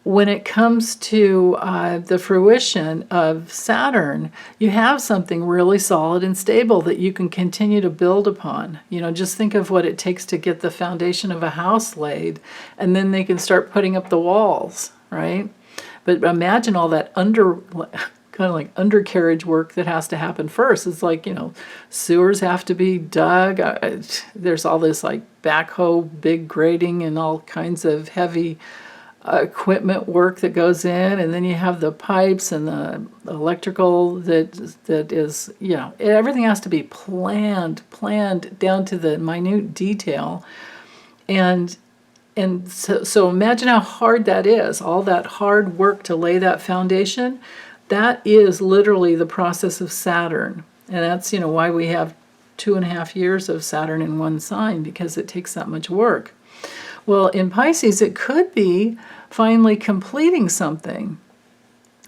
when it comes to the fruition of Saturn, you have something really solid and stable that you can continue to build upon. Just think of what it takes to get the foundation of a house laid, and then they can start putting up the walls, right? But imagine all that kind of like undercarriage work that has to happen first. It's like, sewers have to be dug. There's all this like backhoe, big grading, and all kinds of heavy equipment work that goes in, and then you have the pipes and the electrical that is, everything has to be planned down to the minute detail. And And so imagine how hard that is, all that hard work to lay that foundation. That is literally the process of Saturn. And that's, why we have 2.5 years of Saturn in one sign, because it takes that much work. Well, in Pisces, it could be finally completing something,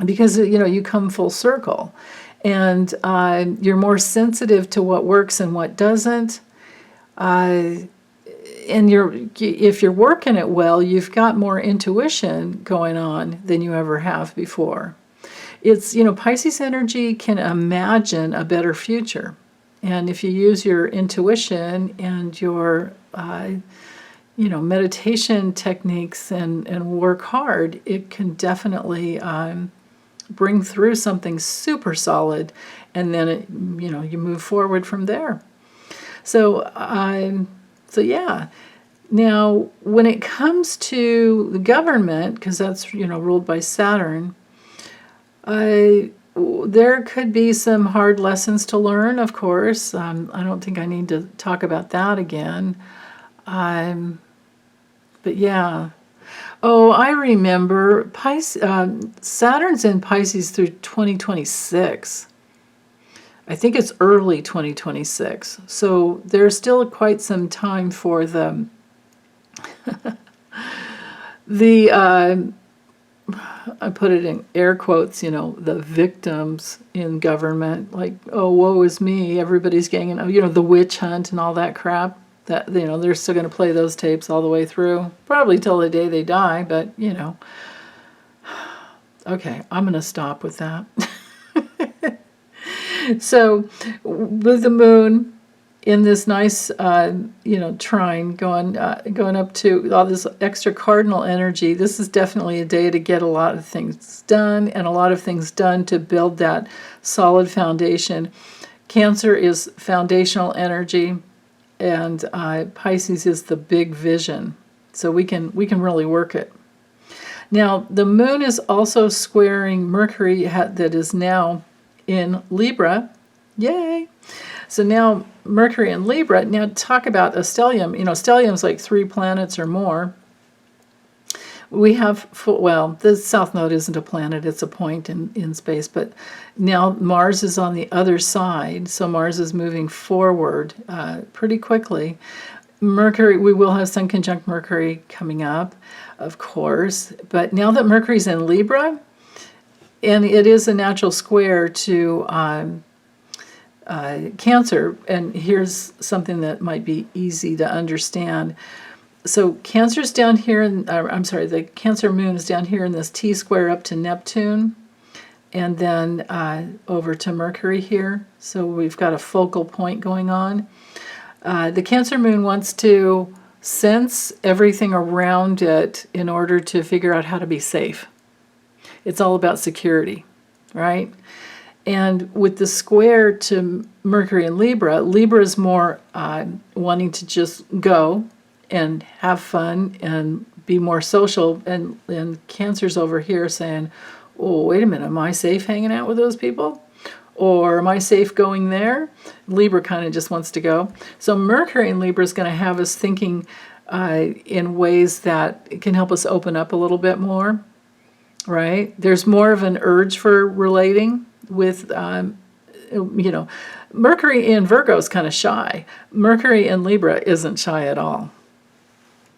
because, you come full circle. And you're more sensitive to what works and what doesn't. And if you're working it well, you've got more intuition going on than you ever have before. It's, Pisces energy can imagine a better future. And if you use your intuition and your, meditation techniques and work hard, it can definitely bring through something super solid. And then, you move forward from there. So yeah. Now, when it comes to the government, because that's, ruled by Saturn, there could be some hard lessons to learn, of course. I don't think I need to talk about that again. But yeah. Oh, I remember Saturn's in Pisces through 2026. I think it's early 2026. So there's still quite some time for the I put it in air quotes, the victims in government, like, oh, woe is me, everybody's ganging, the witch hunt and all that crap. That, they're still going to play those tapes all the way through, probably till the day they die, but, Okay, I'm going to stop with that. So, with the moon in this nice, trine going up to all this extra cardinal energy, this is definitely a day to get a lot of things done, and a lot of things done to build that solid foundation. Cancer is foundational energy, and Pisces is the big vision. So we can really work it. Now, the moon is also squaring Mercury that is now in Libra. Yay! So now Mercury in Libra. Now talk about a stellium. Stellium's like 3 planets or more. We have, the South Node isn't a planet, it's a point in space, but now Mars is on the other side, so Mars is moving forward pretty quickly. Mercury, we will have Sun conjunct Mercury coming up, of course, but now that Mercury's in Libra, and it is a natural square to Cancer, and here's something that might be easy to understand. So Cancer's down here, the Cancer moon is down here in this T-square up to Neptune, and then over to Mercury here. So we've got a focal point going on. The Cancer moon wants to sense everything around it in order to figure out how to be safe. It's all about security, right? And with the square to Mercury and Libra, Libra is more wanting to just go and have fun and be more social, and Cancer's over here saying, oh, wait a minute, am I safe hanging out with those people? Or am I safe going there? Libra kind of just wants to go. So Mercury in Libra is going to have us thinking in ways that can help us open up a little bit more, right? There's more of an urge for relating with, Mercury in Virgo is kind of shy. Mercury in Libra isn't shy at all.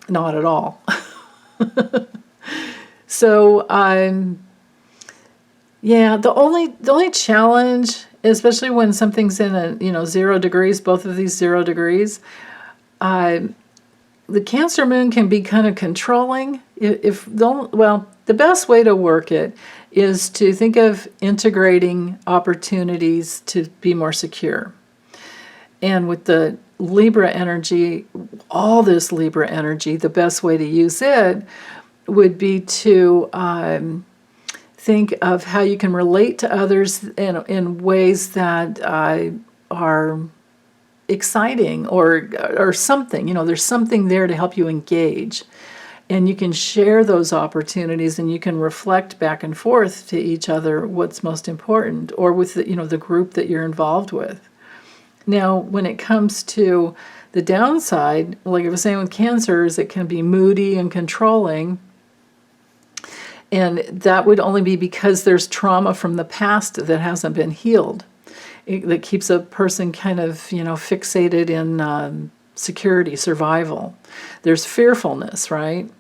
Not at all. So, the only challenge, especially when something's in 0 degrees, both of these 0 degrees, the Cancer moon can be kind of controlling. The best way to work it is to think of integrating opportunities to be more secure. And with the Libra energy, all this Libra energy, the best way to use it would be to think of how you can relate to others in ways that are exciting or something. There's something there to help you engage. And you can share those opportunities, and you can reflect back and forth to each other what's most important, or with the group that you're involved with. Now, when it comes to the downside, like I was saying with Cancer, is it can be moody and controlling. And that would only be because there's trauma from the past that hasn't been healed. That keeps a person kind of, fixated in security, survival. There's fearfulness, right?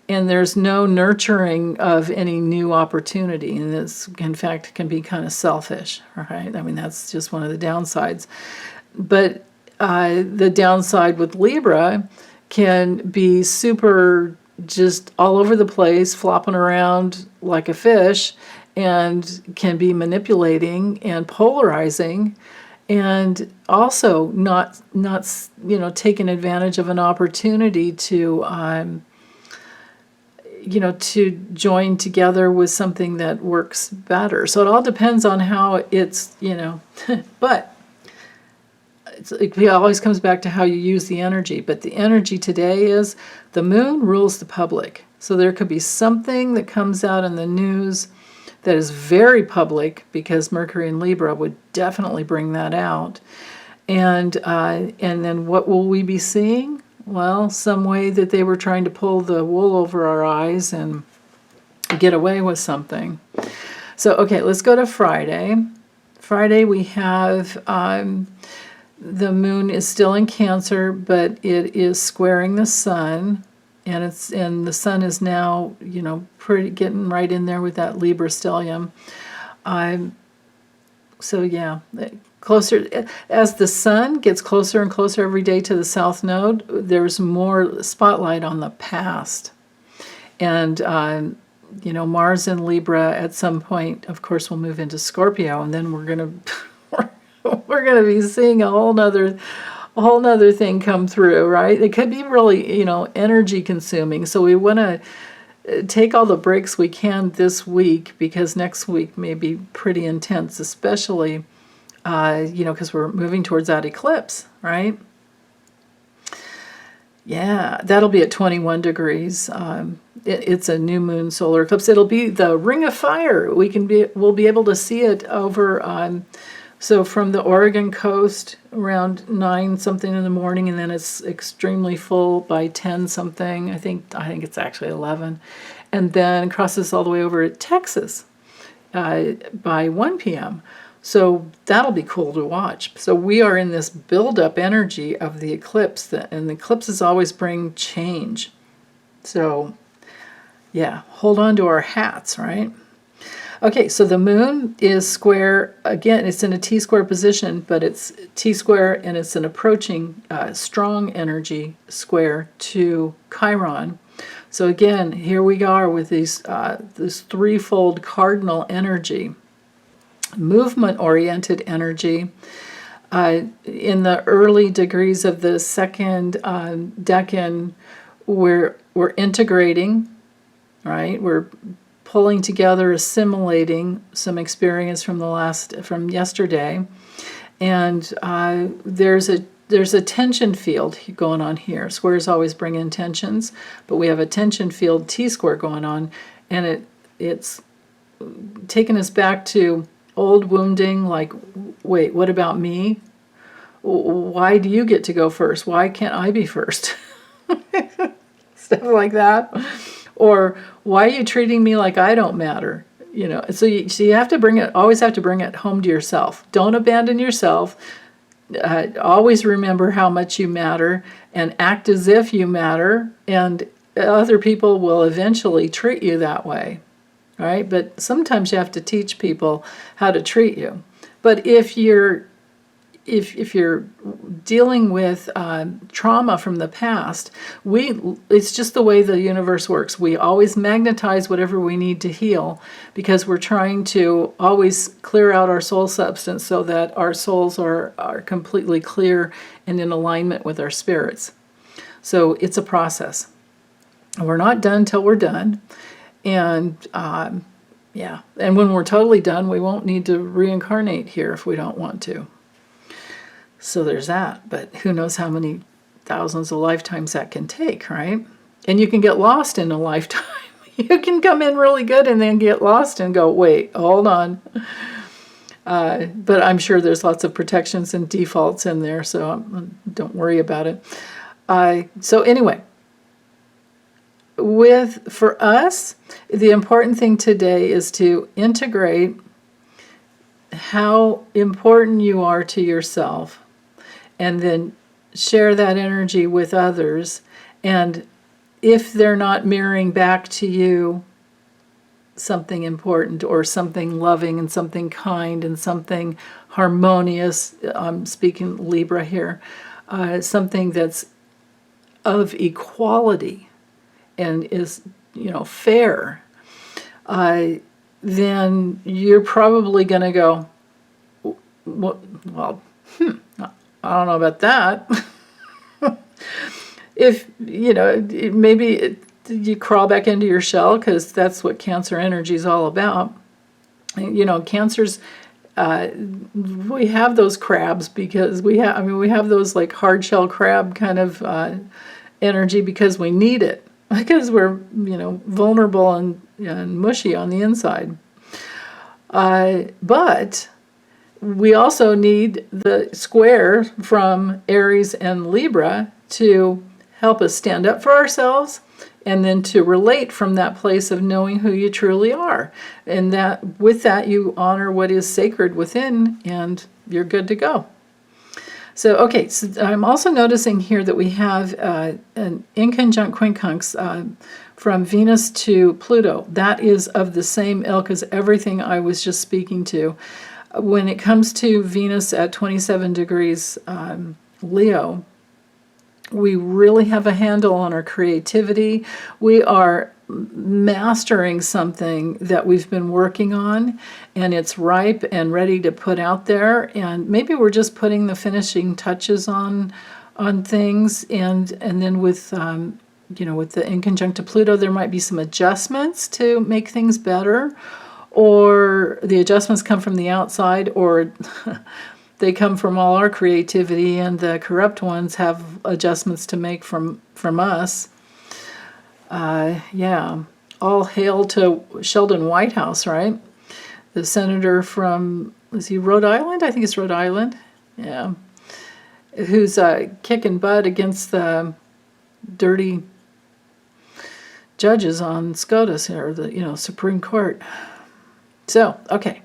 And there's no nurturing of any new opportunity. And this, in fact, can be kind of selfish, right? I mean, that's just one of the downsides. But the downside with Libra can be super just all over the place, flopping around like a fish, and can be manipulating and polarizing, and also not taking advantage of an opportunity to to join together with something that works better. So it all depends on how it's but it always comes back to how you use the energy. But the energy today is the moon rules the public. So there could be something that comes out in the news that is very public, because Mercury in Libra would definitely bring that out. And then what will we be seeing? Well, some way that they were trying to pull the wool over our eyes and get away with something. So, okay, let's go to Friday. Friday we have the moon is still in Cancer, but it is squaring the sun, and the sun is now pretty getting right in there with that Libra stellium. So yeah, closer as the sun gets closer and closer every day to the south node, there's more spotlight on the past. And Mars in Libra at some point, of course, will move into Scorpio, and then we're gonna be seeing a whole nother thing come through, right? It could be really energy consuming. So we want to take all the breaks we can this week, because next week may be pretty intense, especially because we're moving towards that eclipse, right? Yeah, that'll be at 21 degrees. It's a new moon solar eclipse. It'll be the ring of fire. We'll be able to see it over. So from the Oregon coast around 9 something in the morning, and then it's extremely full by 10 something. I think it's actually 11, and then crosses all the way over at Texas by 1 p.m. So that'll be cool to watch. So we are in this build-up energy of the eclipse, and the eclipses always bring change. So yeah, hold on to our hats, right? Okay, so the moon is square, again, it's in a T-square position, but it's T-square, and it's an approaching strong energy square to Chiron. So again, here we are with this threefold cardinal energy. Movement-oriented energy. In the early degrees of the second decan, we're integrating, right? We're pulling together, assimilating some experience from yesterday, and there's a tension field going on here. Squares always bring in tensions, but we have a tension field T-square going on, and it's taking us back to old wounding, like, wait, what about me? Why do you get to go first? Why can't I be first? Stuff like that. Or why are you treating me like I don't matter? So you have to always have to bring it home to yourself. Don't abandon yourself. Always remember how much you matter, and act as if you matter, and other people will eventually treat you that way. Right? But sometimes you have to teach people how to treat you. But if you're dealing with trauma from the past, it's just the way the universe works. We always magnetize whatever we need to heal, because we're trying to always clear out our soul substance so that our souls are completely clear and in alignment with our spirits. So it's a process. We're not done till we're done. And and when we're totally done, we won't need to reincarnate here if we don't want to. So there's that. But who knows how many thousands of lifetimes that can take, right? And you can get lost in a lifetime. You can come in really good and then get lost and go, wait, hold on. But I'm sure there's lots of protections and defaults in there, so don't worry about it. So anyway, for us, the important thing today is to integrate how important you are to yourself, and then share that energy with others. And if they're not mirroring back to you something important or something loving and something kind and something harmonious, I'm speaking Libra here, something that's of equality and is, fair, then you're probably going to go, well, I don't know about that. If, maybe you crawl back into your shell, because that's what Cancer energy is all about. Cancers, we have those crabs because we have those like hard shell crab kind of energy because we need it, because we're, vulnerable and mushy on the inside. But we also need the square from Aries and Libra to help us stand up for ourselves, and then to relate from that place of knowing who you truly are. And that with that, you honor what is sacred within, and you're good to go. So, okay, so I'm also noticing here that we have an inconjunct quincunx from Venus to Pluto. That is of the same ilk as everything I was just speaking to. When it comes to Venus at 27 degrees Leo, we really have a handle on our creativity. We are mastering something that we've been working on, and it's ripe and ready to put out there. And maybe we're just putting the finishing touches on things. And then with with the inconjunct to Pluto, there might be some adjustments to make things better, or the adjustments come from the outside, or they come from all our creativity, and the corrupt ones have adjustments to make from us. All hail to Sheldon Whitehouse, right? The senator from, is he Rhode Island? I think it's Rhode Island. Yeah. Who's kicking butt against the dirty judges on SCOTUS, or the Supreme Court. So, okay.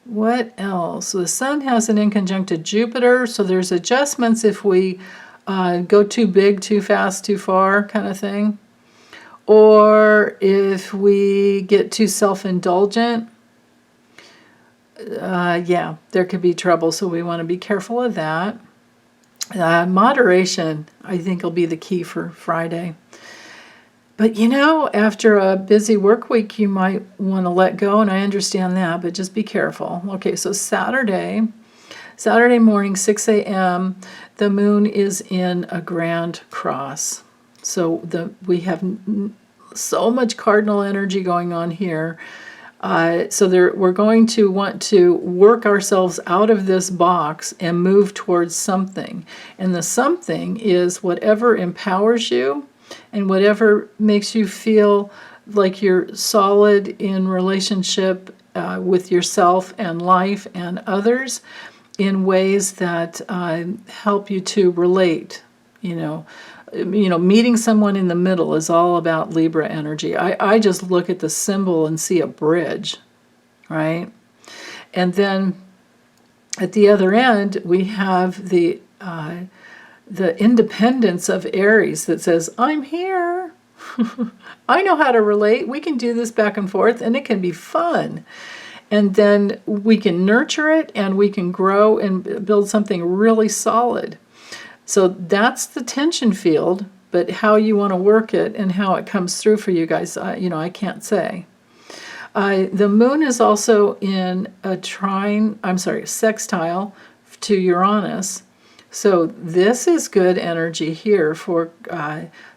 What else? So the Sun has an inconjunct to Jupiter, so there's adjustments if we go too big, too fast, too far kind of thing. Or if we get too self-indulgent, there could be trouble, so we want to be careful of that. Moderation, I think, will be the key for Friday. But after a busy work week, you might want to let go, and I understand that, but just be careful. Okay, so Saturday morning, 6 a.m., the moon is in a grand cross. So we have so much cardinal energy going on here. We're going to want to work ourselves out of this box and move towards something. And the something is whatever empowers you, and whatever makes you feel like you're solid in relationship with yourself and life and others in ways that help you to relate. Meeting someone in the middle is all about Libra energy. I just look at the symbol and see a bridge, right? And then at the other end, we have the independence of Aries that says, I'm here. I know how to relate. We can do this back and forth, and it can be fun. And then we can nurture it, and we can grow and build something really solid. So that's the tension field, but how you want to work it and how it comes through for you guys, I can't say. The moon is also in a sextile to Uranus. So this is good energy here for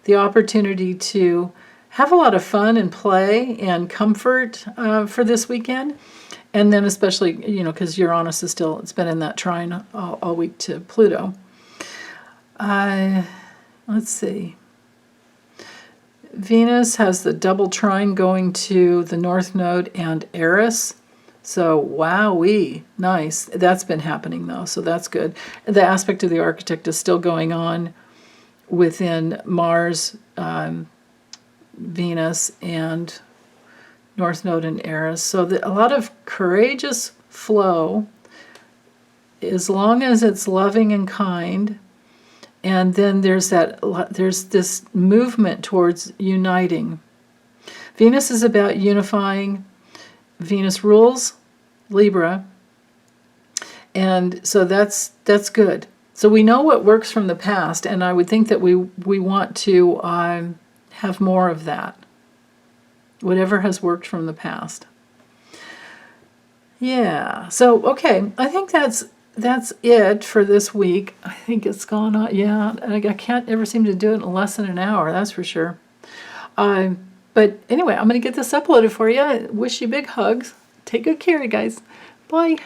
the opportunity to have a lot of fun and play and comfort for this weekend. And then especially, because Uranus is it's been in that trine all week to Pluto. Let's see. Venus has the double trine going to the North Node and Eris. So, wowee, nice. That's been happening though, so that's good. The aspect of the architect is still going on within Mars, Venus, and North Node and Eris. So a lot of courageous flow, as long as it's loving and kind. And then there's this movement towards uniting. Venus is about unifying. Venus rules Libra, and so that's good. So we know what works from the past, and I would think that we want to have more of that. Whatever has worked from the past. Yeah. So okay, I think that's it for this week. I think it's gone on. Yeah, I can't ever seem to do it in less than an hour. That's for sure. But anyway, I'm going to get this uploaded for you. I wish you big hugs. Take good care, you guys. Bye.